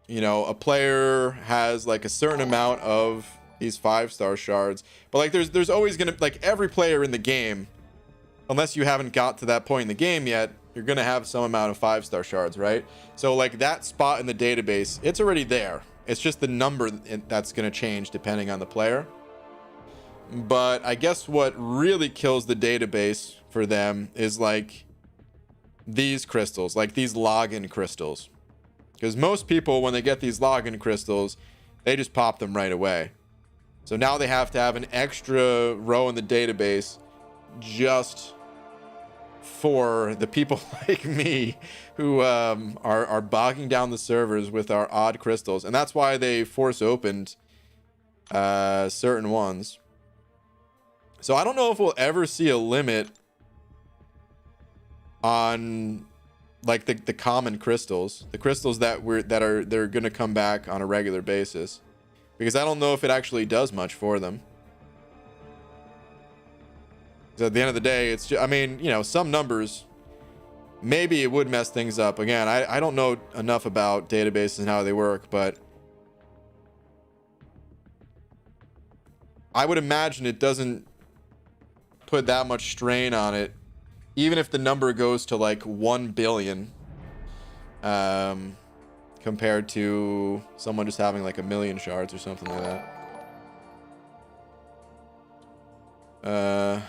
you know, a player has like a certain amount of these 5-star shards, but like there's always gonna, like, every player in the game, unless you haven't got to that point in the game yet, you're gonna have some amount of 5-star shards, right? So like that spot in the database, it's already there. It's just the number that's gonna change depending on the player. But I guess what really kills the database for them is like these crystals, like these login crystals. Because most people, when they get these login crystals, they just pop them right away. So now they have to have an extra row in the database just for the people like me who are bogging down the servers with our odd crystals. And that's why they force opened certain ones. So I don't know if we'll ever see a limit on like the common crystals, the crystals that they're gonna come back on a regular basis, because I don't know if it actually does much for them. So at the end of the day, it's just, I mean, you know, some numbers, maybe it would mess things up. Again, I don't know enough about databases and how they work, but I would imagine it doesn't put that much strain on it, even if the number goes to like 1 billion, compared to someone just having like 1 million shards or something like that.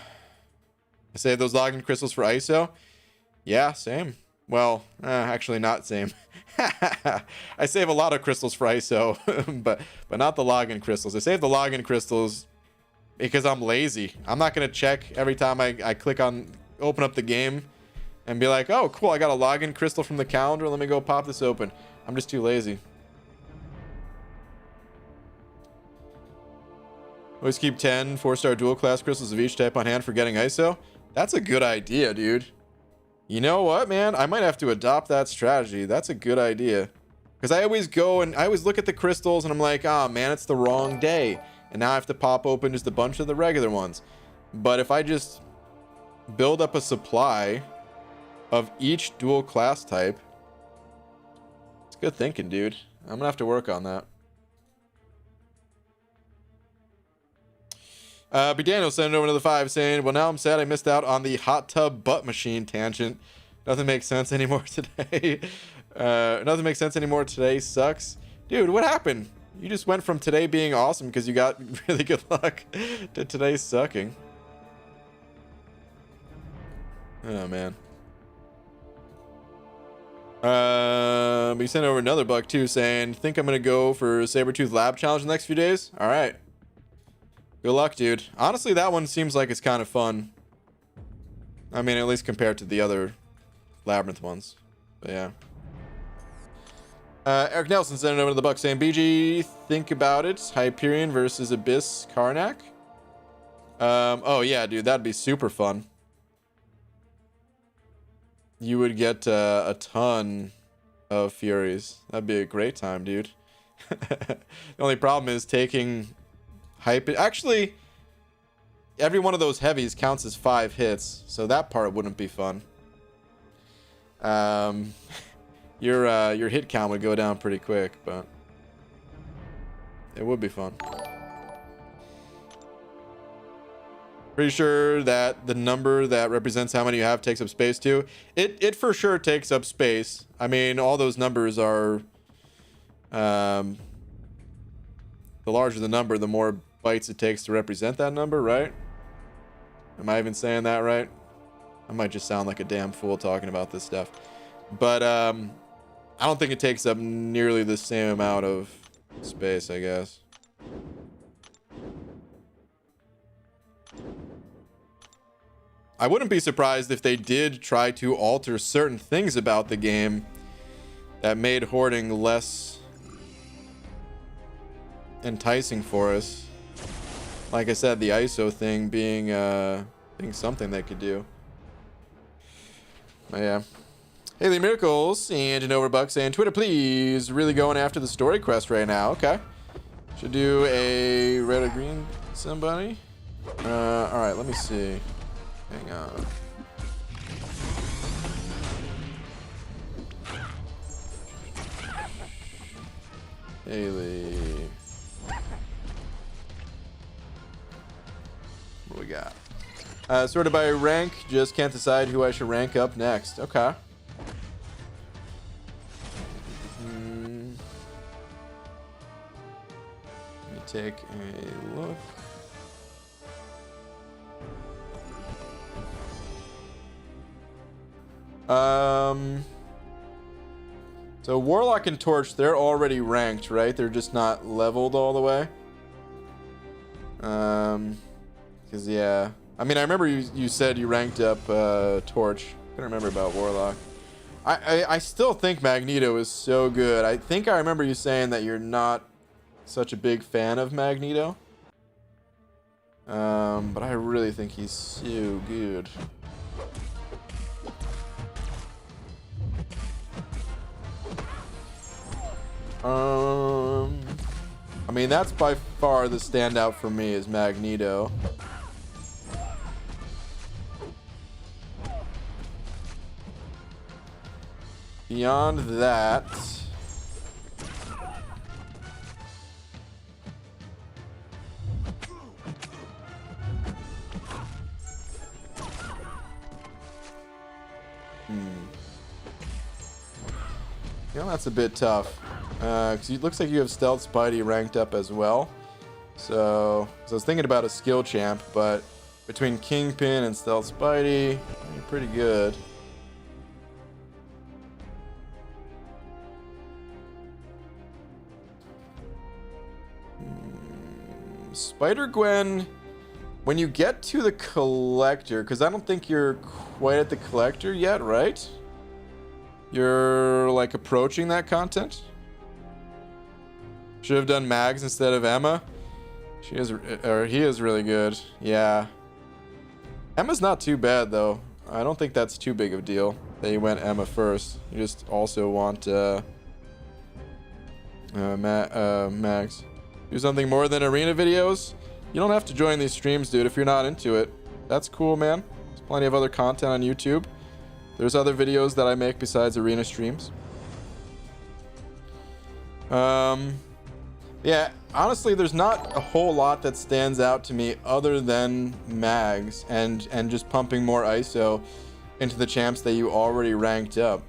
I save those login crystals for ISO. Yeah, same. Well, actually not same. I save a lot of crystals for ISO, but not the login crystals. I save the login crystals because I'm lazy. I'm not gonna check every time I click on open up the game and be like, oh cool, I got a login crystal from the calendar, let me go pop this open. I'm just too lazy. Always keep 10 4-star dual class crystals of each type on hand for getting ISO. That's a good idea, dude. You know what, man? I might have to adopt that strategy. That's a good idea. Because I always go and I always look at the crystals and I'm like, oh man, it's the wrong day. And now I have to pop open just a bunch of the regular ones. But if I just build up a supply of each dual class type, it's good thinking, dude. I'm gonna have to work on that. B. Daniel sending over another 5 saying, well, now I'm sad I missed out on the hot tub butt machine tangent. Nothing makes sense anymore today. Nothing makes sense anymore today. Sucks. Dude, what happened? You just went from today being awesome because you got really good luck to today sucking. Oh, man. We sent over another buck too saying, think I'm going to go for Sabertooth Lab Challenge the next few days. All right. Good luck, dude. Honestly, that one seems like it's kind of fun. I mean, at least compared to the other Labyrinth ones. But yeah. Eric Nelson sent it over to the buck saying, BG, think about it. Hyperion versus Abyss Karnak. Oh yeah, dude, that'd be super fun. You would get a ton of Furies. That'd be a great time, dude. The only problem is taking actually, every one of those heavies counts as 5 hits, so that part wouldn't be fun. Your hit count would go down pretty quick, but it would be fun. Pretty sure that the number that represents how many you have takes up space too. It for sure takes up space. I mean, all those numbers are the larger the number, the more bytes it takes to represent that number, right? Am I even saying that right? I might just sound like a damn fool talking about this stuff. But I don't think it takes up nearly the same amount of space, I guess. I wouldn't be surprised if they did try to alter certain things about the game that made hoarding less enticing for us. Like I said, the ISO thing being something they could do. But yeah. Haley Miracles and an overbuck saying, Twitter, please. Really going after the story quest right now. Okay. Should do a red or green somebody. Alright, let me see. Hang on. Haley. What we got? Sorted by rank. Just can't decide who I should rank up next. Okay. Let me take a look. So Warlock and Torch, they're already ranked, right? They're just not leveled all the way. Because yeah, I mean, I remember you said you ranked up Torch. I couldn't remember about Warlock. I still think Magneto is so good. I think I remember you saying that you're not such a big fan of Magneto. But I really think he's so good. I mean, that's by far the standout for me is Magneto. Beyond that, you know, that's a bit tough. Because it looks like you have Stealth Spidey ranked up as well. So I was thinking about a skill champ, but between Kingpin and Stealth Spidey, you're pretty good. Spider-Gwen, when you get to the Collector, because I don't think you're quite at the Collector yet, right? You're like approaching that content. Should have done Mags instead of Emma. She is, or he is really good. Yeah. Emma's not too bad though. I don't think that's too big of a deal that you went Emma first. You just also want Mags. Do something more than arena videos. You don't have to join these streams, dude, if you're not into it. That's cool, man. There's plenty of other content on YouTube. There's other videos that I make besides arena streams. Yeah, honestly, there's not a whole lot that stands out to me other than Mags and just pumping more ISO into the champs that you already ranked up.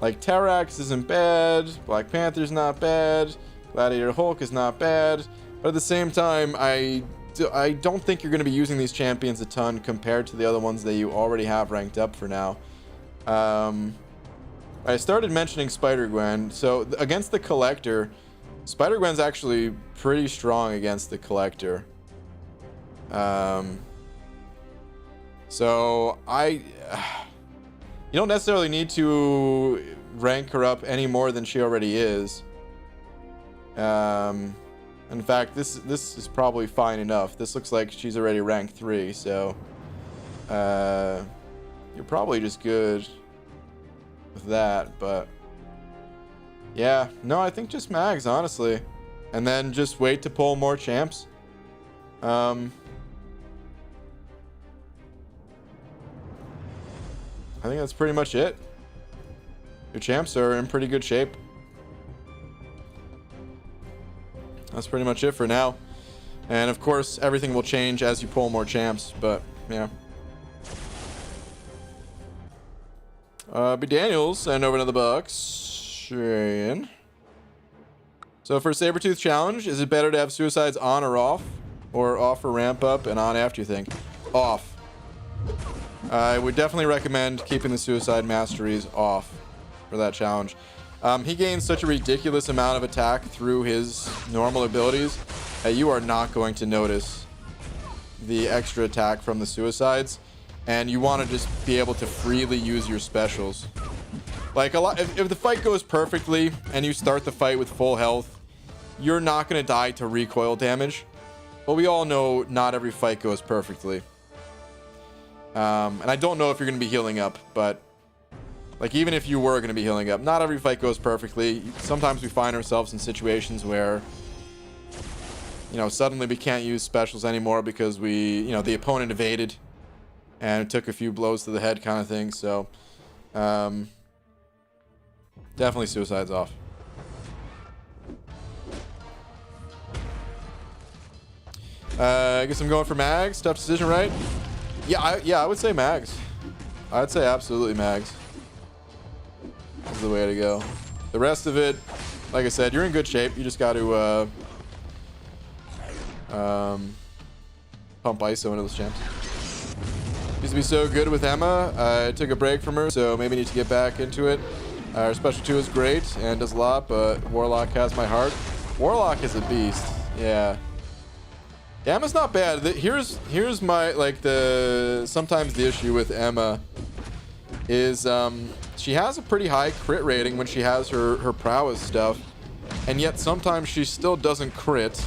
Like Terax isn't bad, Black Panther's not bad, Gladiator Hulk is not bad, but at the same time, I don't think you're going to be using these champions a ton compared to the other ones that you already have ranked up for now. I started mentioning Spider-Gwen. So against the Collector, Spider-Gwen's actually pretty strong against the Collector. So you don't necessarily need to rank her up any more than she already is. In fact, this is probably fine enough. This looks like she's already ranked 3, so you're probably just good with that. But yeah, no, I think just Mags, honestly, and then just wait to pull more champs. I think that's pretty much it. Your champs are in pretty good shape. That's pretty much it for now. And of course, everything will change as you pull more champs, but yeah. B. Daniels send over another bucks. Shane. So for Sabretooth challenge, is it better to have suicides on or off? Or off for ramp up and on after, you think? Off. I would definitely recommend keeping the suicide masteries off for that challenge. He gains such a ridiculous amount of attack through his normal abilities that you are not going to notice the extra attack from the suicides, and you want to just be able to freely use your specials. Like if the fight goes perfectly and you start the fight with full health, you're not going to die to recoil damage. But we all know not every fight goes perfectly. And I don't know if you're going to be healing up, but like even if you were going to be healing up, not every fight goes perfectly. Sometimes we find ourselves in situations where, you know, suddenly we can't use specials anymore because the opponent evaded and it took a few blows to the head kind of thing. So definitely suicides off. I guess I'm going for Mags. Tough decision, right? Yeah, I would say Mags. I'd say absolutely Mags. This is the way to go. The rest of it, like I said, you're in good shape. You just got to pump ISO into those champs. Used to be so good with Emma. I took a break from her, so maybe need to get back into it. Her special 2 is great and does a lot, but Warlock has my heart. Warlock is a beast. Yeah. Emma's not bad. Here's my sometimes the issue with Emma is she has a pretty high crit rating when she has her prowess stuff, and yet sometimes she still doesn't crit.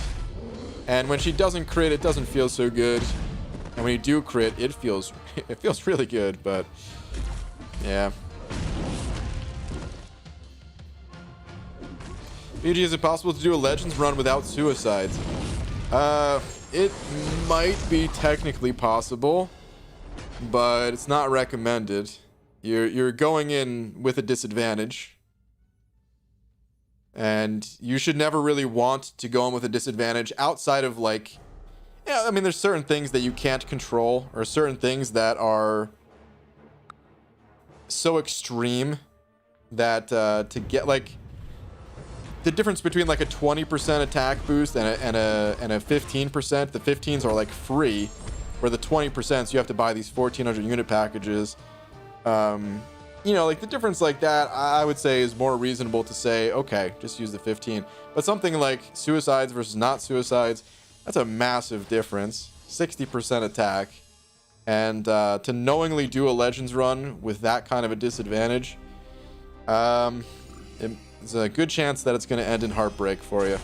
And when she doesn't crit, it doesn't feel so good. And when you do crit, it feels really good, but yeah. BG, is it possible to do a Legends run without suicides? It might be technically possible, but it's not recommended. You're going in with a disadvantage. And you should never really want to go in with a disadvantage outside of like, yeah, I mean, there's certain things that you can't control, or certain things that are so extreme that to get like the difference between like a 20% attack boost and a 15%. The 15s are like free, where the 20%, you have to buy these 1400 unit packages. You know, like the difference like that, I would say is more reasonable to say, okay, just use the 15. But something like suicides versus not suicides, that's a massive difference. 60% attack. And to knowingly do a Legends run with that kind of a disadvantage, there's a good chance that it's going to end in heartbreak for you.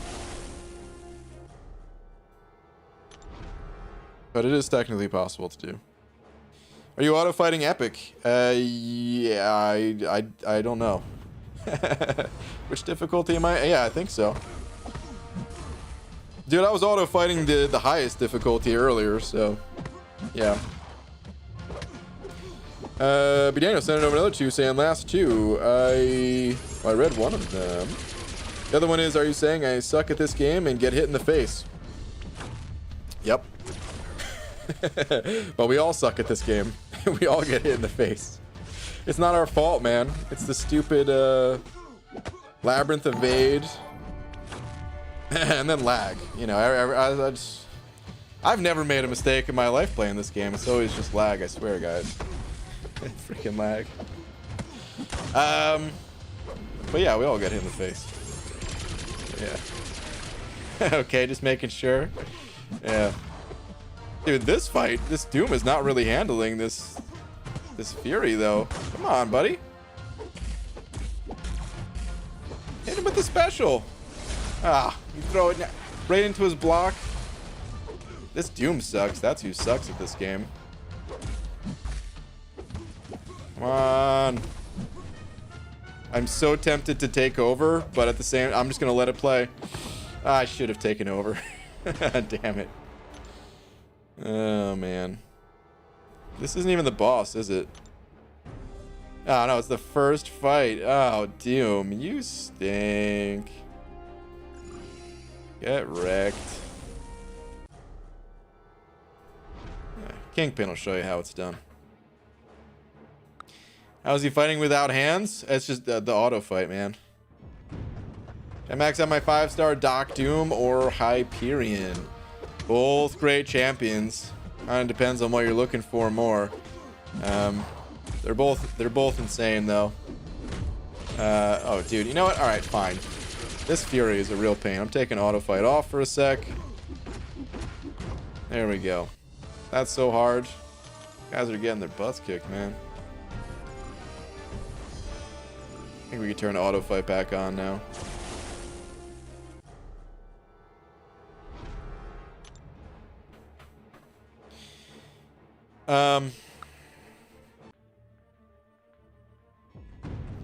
But it is technically possible to do. Are you auto fighting Epic? Yeah, I don't know. Which difficulty am I? Yeah, I think so. Dude, I was auto fighting the highest difficulty earlier, so yeah. But Daniel sent over another 2 saying last 2. I read one of them. The other one is, are you saying I suck at this game and get hit in the face? Yep. But we all suck at this game. We all get hit in the face. It's not our fault, man. It's the stupid labyrinth evade and then lag. You know, I've never made a mistake in my life playing this game. It's always just lag, I swear, guys. Freaking lag. But yeah, we all get hit in the face. Yeah. Okay, just making sure. Yeah. Dude, this fight, this Doom is not really handling this Fury, though. Come on, buddy. Hit him with the special. Ah, you throw it right into his block. This Doom sucks. That's who sucks at this game. Come on. I'm so tempted to take over, but at the same, I'm just gonna let it play. I should have taken over. Damn it. Oh, man. This isn't even the boss, is it? Oh, no, it's the first fight. Oh, Doom, you stink. Get wrecked. Kingpin will show you how it's done. How's he fighting without hands? It's just the auto fight, man. I max out my 5-star Doc Doom or Hyperion. Both great champions. Kind of depends on what you're looking for more. They're both insane though. Oh, dude, you know what? All right, fine. This Fury is a real pain. I'm taking auto fight off for a sec. There we go. That's so hard. Guys are getting their butts kicked, man. I think we can turn auto fight back on now.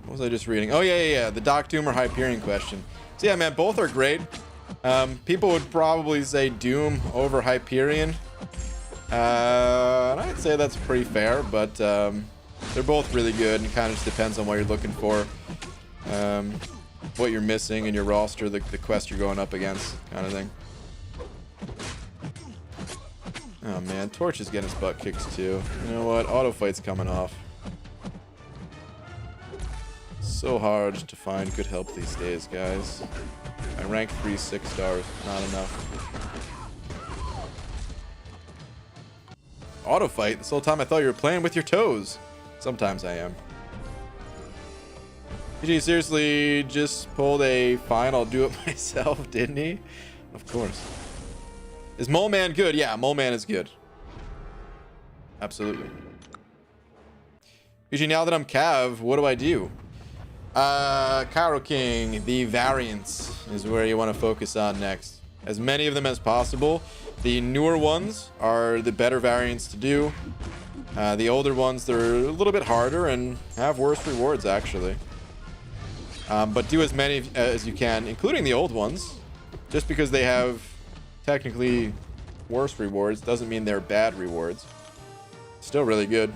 What was I just reading? Oh, yeah. The Doc Doom or Hyperion question. So, yeah, man, both are great. People would probably say Doom over Hyperion. And I'd say that's pretty fair, but they're both really good, and it kind of just depends on what you're looking for. What you're missing in your roster, the quest you're going up against, kind of thing. Oh man, Torch is getting his butt kicked too. You know what? Auto fight's coming off. So hard to find good help these days, guys. I rank 3 6-stars, not enough. Auto fight? This whole time I thought you were playing with your toes. Sometimes I am. He seriously just pulled a fine, I'll do it myself, didn't he? Of course. Is Mole Man good? Yeah, Mole Man is good. Absolutely. Usually now that I'm Cav, what do I do? Cairo King, the variants is where you want to focus on next. As many of them as possible. The newer ones are the better variants to do. The older ones, they're a little bit harder and have worse rewards, actually. But do as many as you can, including the old ones. Just because they have technically worse rewards doesn't mean they're bad rewards. Still really good.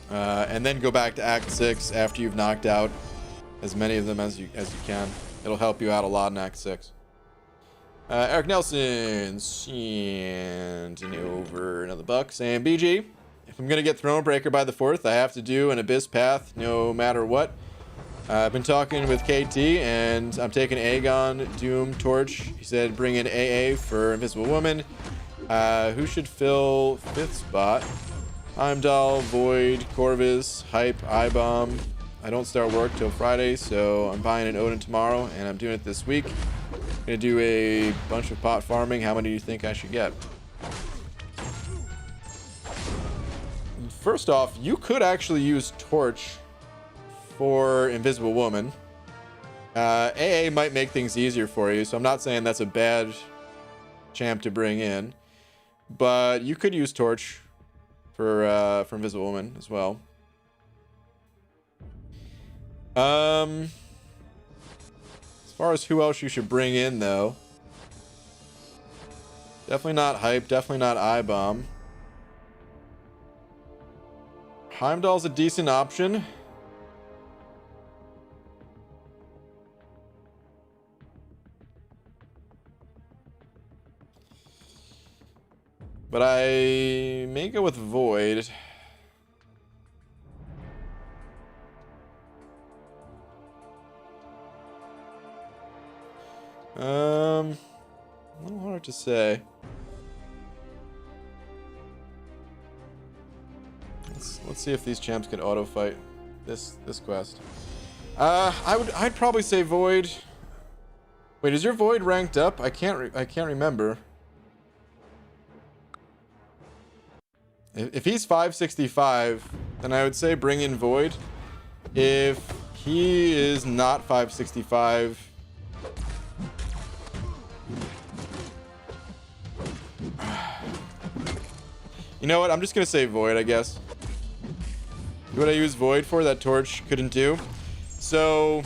And then go back to Act 6 after you've knocked out as many of them as you can. It'll help you out a lot in Act 6. Eric Nelson, sending over another buck, saying, BG, if I'm going to get Thronebreaker by the 4th, I have to do an Abyss Path no matter what. I've been talking with KT, and I'm taking Aegon, Doom, Torch. He said bring in AA for Invisible Woman. Who should fill 5th spot? Heimdall, Void, Corvus, Hype, I-Bomb. I don't start work till Friday, so I'm buying an Odin tomorrow, and I'm doing it this week. I'm gonna do a bunch of pot farming. How many do you think I should get? First off, you could actually use Torch for Invisible Woman. AA might make things easier for you, so I'm not saying that's a bad champ to bring in, but you could use Torch for Invisible Woman as well. As far as who else you should bring in, though, definitely not Hype, definitely not I-Bomb. Heimdall's a decent option. But I may go with Void. A little hard to say. Let's see if these champs can auto fight this quest. I'd probably say Void. Wait, is your Void ranked up? I can't remember. If he's 565, then I would say bring in Void. If he is not 565, you know what? I'm just gonna say Void, I guess. What I use Void for that Torch couldn't do. So,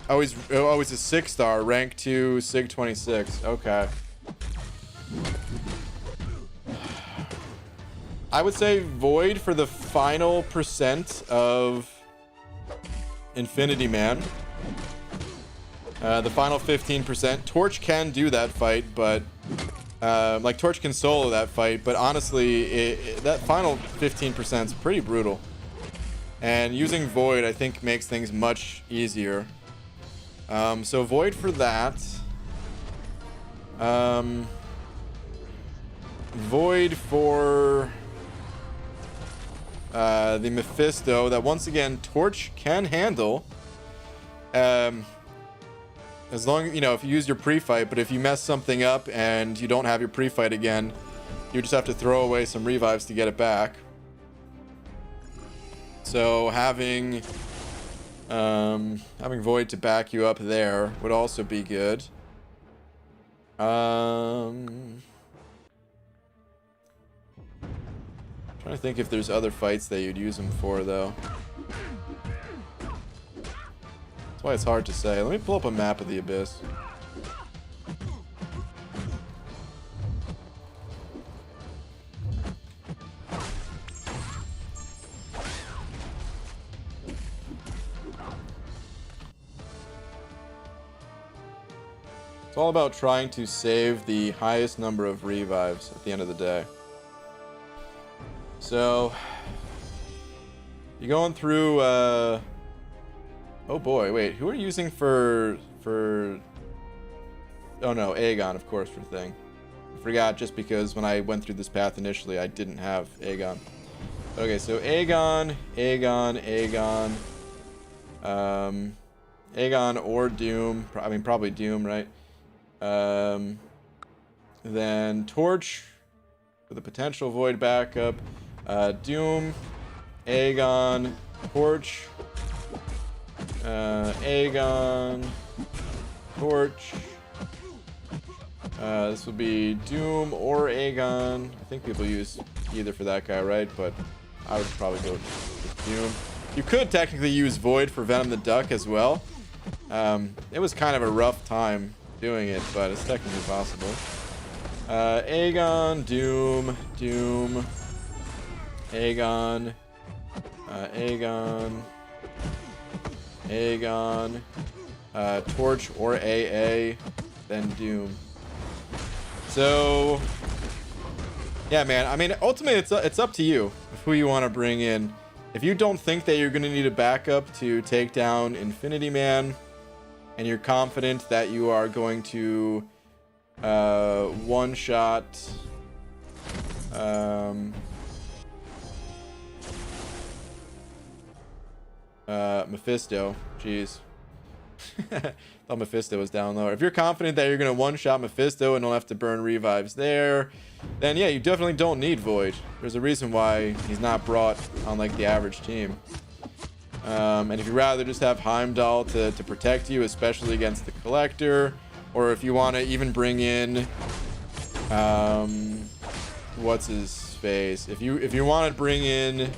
always a 6-star, rank 2, Sig 26. Okay. I would say Void for the final percent of Infinity Man. The final 15%. Torch can do that fight, but like Torch can solo that fight, but honestly, that final 15% is pretty brutal. And using Void, I think, makes things much easier. So Void for that. Void for the Mephisto that, once again, Torch can handle. As long, you know, if you use your pre-fight, but if you mess something up and you don't have your pre-fight again, you just have to throw away some revives to get it back. So having Void to back you up there would also be good. Trying to think if there's other fights that you'd use him for, though. That's why it's hard to say. Let me pull up a map of the Abyss. It's all about trying to save the highest number of revives at the end of the day. So, you're going through, oh boy, wait, who are you using for, oh no, Aegon, of course, for thing. Forgot just because when I went through this path initially, I didn't have Aegon. Okay, so Aegon, Aegon or Doom. I mean, probably Doom, right? Then Torch with a potential Void backup. Doom, Aegon, Torch, Aegon, Torch. This would be Doom or Aegon. I think people use either for that guy, right? But I would probably go with Doom. You could technically use Void for Venom the Duck as well. It was kind of a rough time doing it, but it's technically possible. Aegon, Doom, Aegon, Aegon, Torch or AA, then Doom. So, yeah, man. I mean, ultimately, it's up to you of who you want to bring in. If you don't think that you're going to need a backup to take down Infinity Man, and you're confident that you are going to one-shot Mephisto. Jeez. Thought Mephisto was down lower. If you're confident that you're going to one-shot Mephisto and don't have to burn revives there, then yeah, you definitely don't need Void. There's a reason why he's not brought on like the average team. And if you'd rather just have Heimdall to protect you, especially against the Collector, or if you want to even bring in what's his face? If you want to bring in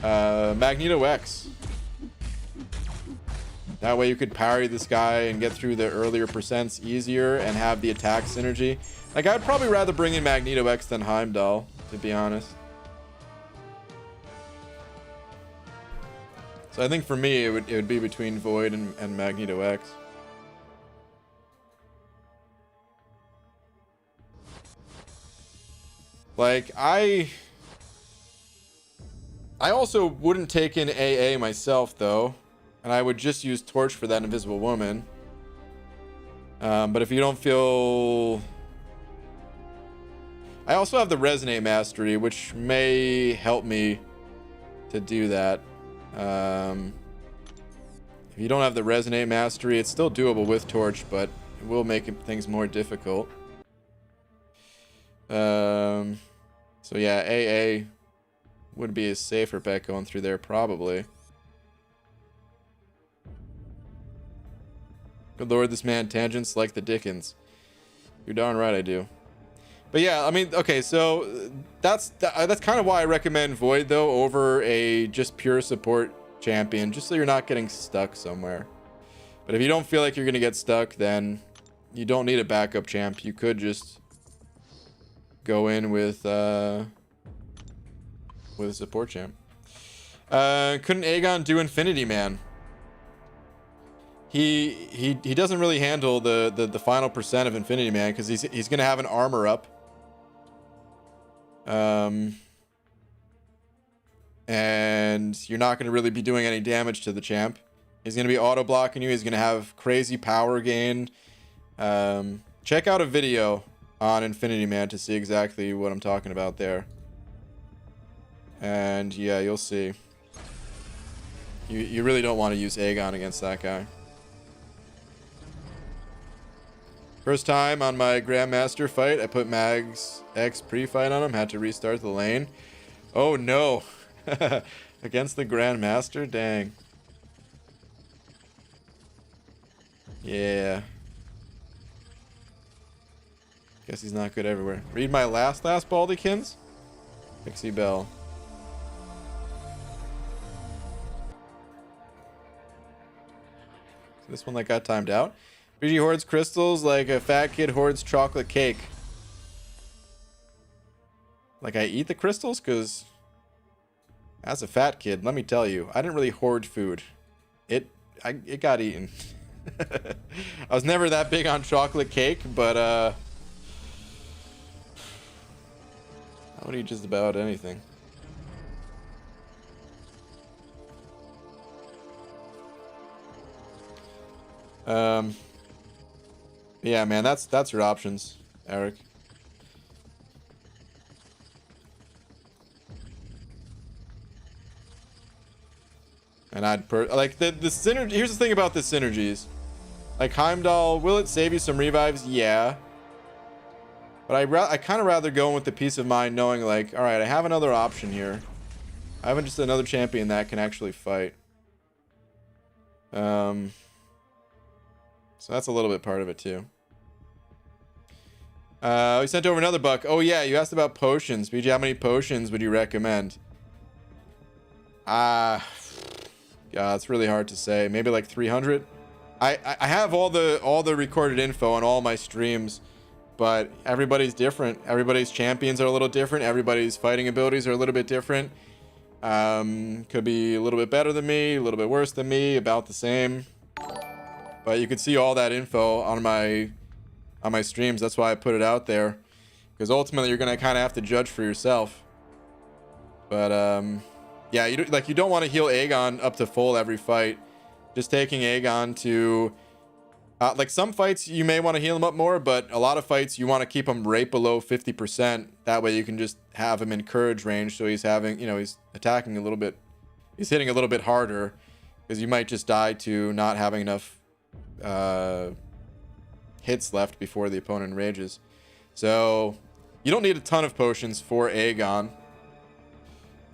Magneto X. That way you could parry this guy and get through the earlier percents easier and have the attack synergy. Like, I'd probably rather bring in Magneto X than Heimdall, to be honest. So I think for me, it would be between Void and Magneto X. Like, I also wouldn't take in AA myself, though. And I would just use Torch for that Invisible Woman. But if you don't feel... I also have the Resonate Mastery, which may help me to do that. If you don't have the Resonate Mastery, it's still doable with Torch, but it will make things more difficult. So yeah, AA would be a safer bet going through there, probably. Good lord, this man tangents like the Dickens. You're darn right I do. But yeah, I mean, okay, so that's kind of why I recommend Void, though, over a just pure support champion, just so you're not getting stuck somewhere. But if you don't feel like you're going to get stuck, then you don't need a backup champ. You could just go in with a support champ. Couldn't Aegon do Infinity Man? He doesn't really handle the final percent of Infinity Man because he's gonna have an armor up. And you're not gonna really be doing any damage to the champ. He's gonna be auto blocking you. He's gonna have crazy power gain. Check out a video on Infinity Man to see exactly what I'm talking about there. And yeah, you'll see. You really don't want to use Aegon against that guy. First time on my Grandmaster fight, I put Mag's X pre-fight on him. Had to restart the lane. Oh no. Against the Grandmaster? Dang. Yeah. Guess he's not good everywhere. Read my last Baldykins? Pixie Bell. This one that got timed out. BG hoards crystals like a fat kid hoards chocolate cake. Like I eat the crystals? Because as a fat kid, let me tell you, I didn't really hoard food. It got eaten. I was never that big on chocolate cake, but I would eat just about anything. Yeah, man, that's your options, Eric. And I'd like the synergy. Here's the thing about the synergies. Like Heimdall, will it save you some revives? Yeah. But I kind of rather go with the peace of mind knowing like, all right, I have another option here. I have just another champion that can actually fight. So that's a little bit part of it too. We sent over another buck. Oh yeah, you asked about potions. BG, how many potions would you recommend? God, it's really hard to say. Maybe like 300. I have all the recorded info on all my streams, but everybody's different. Everybody's champions are a little different. Everybody's fighting abilities are a little bit different. Could be a little bit better than me, a little bit worse than me, about the same. But you could see all that info on my streams. That's why I put it out there, because ultimately you're gonna kind of have to judge for yourself. But yeah, you don't want to heal Aegon up to full every fight. Just taking Aegon to like some fights you may want to heal him up more, but a lot of fights you want to keep him right below 50%. That way you can just have him in courage range, so he's having, he's attacking a little bit, he's hitting a little bit harder, because you might just die to not having enough hits left before the opponent rages. So you don't need a ton of potions for Aegon,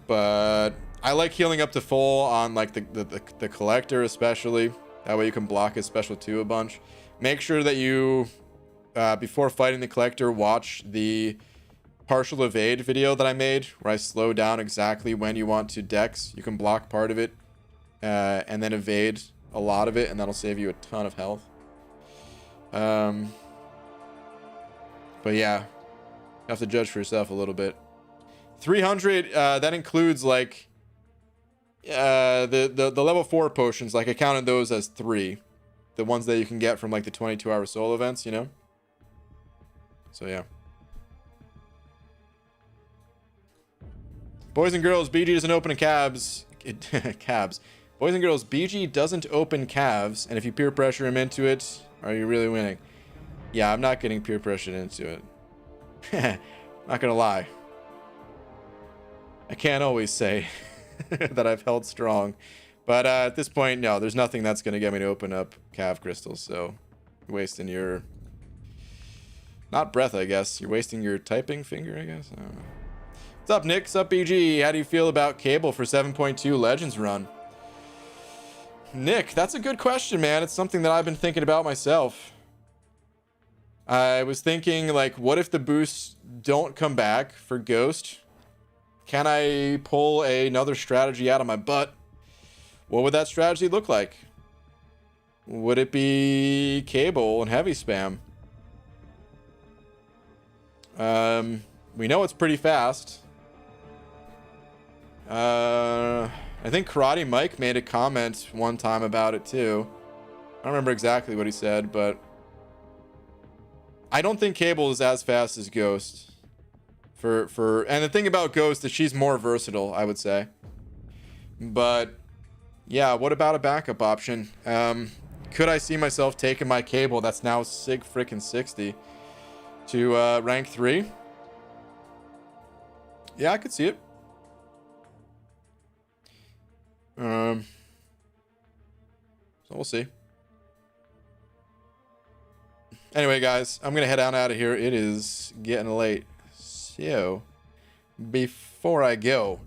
but I like healing up to full on like the collector especially. That way you can block his special 2 a bunch. Make sure that you before fighting the collector, watch the partial evade video that I made, where I slow down exactly when you want to dex. You can block part of it and then evade a lot of it, and that'll save you a ton of health. But yeah, you have to judge for yourself a little bit. 300 that includes like the level 4 potions. Like I counted those as 3, the ones that you can get from like the 22-hour solo events, so yeah. Boys and girls, BG doesn't open cabs. Cabs. Boys and girls, BG doesn't open calves, and if you peer pressure him into it, are you really winning? Yeah, I'm not getting peer pressured into it. Not gonna lie. I can't always say that I've held strong, but at this point, no, there's nothing that's gonna get me to open up calf crystals, so you're wasting your, not breath, I guess. You're wasting your typing finger, I guess. I don't know. What's up, Nick? What's up, BG? How do you feel about Cable for 7.2 Legends run? Nick, that's a good question, man. It's something that I've been thinking about myself. I was thinking, like, what if the boosts don't come back for Ghost? Can I pull another strategy out of my butt? What would that strategy look like? Would it be Cable and heavy spam? We know it's pretty fast. I think Karate Mike made a comment one time about it too. I don't remember exactly what he said, but I don't think Cable is as fast as Ghost. And the thing about Ghost is she's more versatile, I would say. But yeah, what about a backup option? Could I see myself taking my Cable that's now sig frickin' 60 to rank 3? Yeah, I could see it. So we'll see. Anyway, guys, I'm gonna head on out of here. It is getting late. So before I go,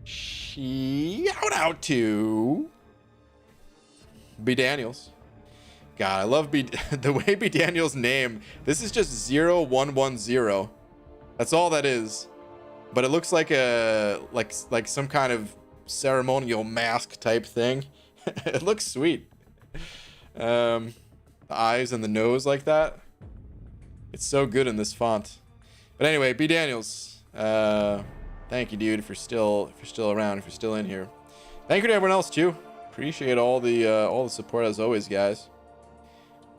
shout out to B Daniels. God, I love the way B Daniels name. This is just 0110. That's all that is. But it looks like a like some kind of ceremonial mask type thing. It looks sweet. The eyes and the nose like that. It's so good in this font. But anyway, B Daniels, thank you, dude, if you're still around, if you're still in here. Thank you to everyone else too. Appreciate all the support as always, guys.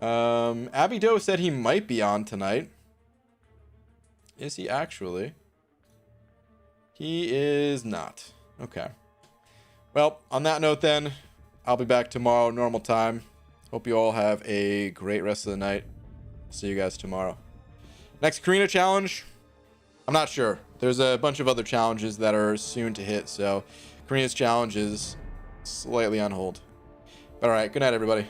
Abby Doe said he might be on tonight. Is he actually? He is not. Okay. Well, on that note then, I'll be back tomorrow, normal time. Hope you all have a great rest of the night. See you guys tomorrow. Next Karina challenge, I'm not sure. There's a bunch of other challenges that are soon to hit, so Karina's challenge is Slightly on hold. But all right, good night, everybody.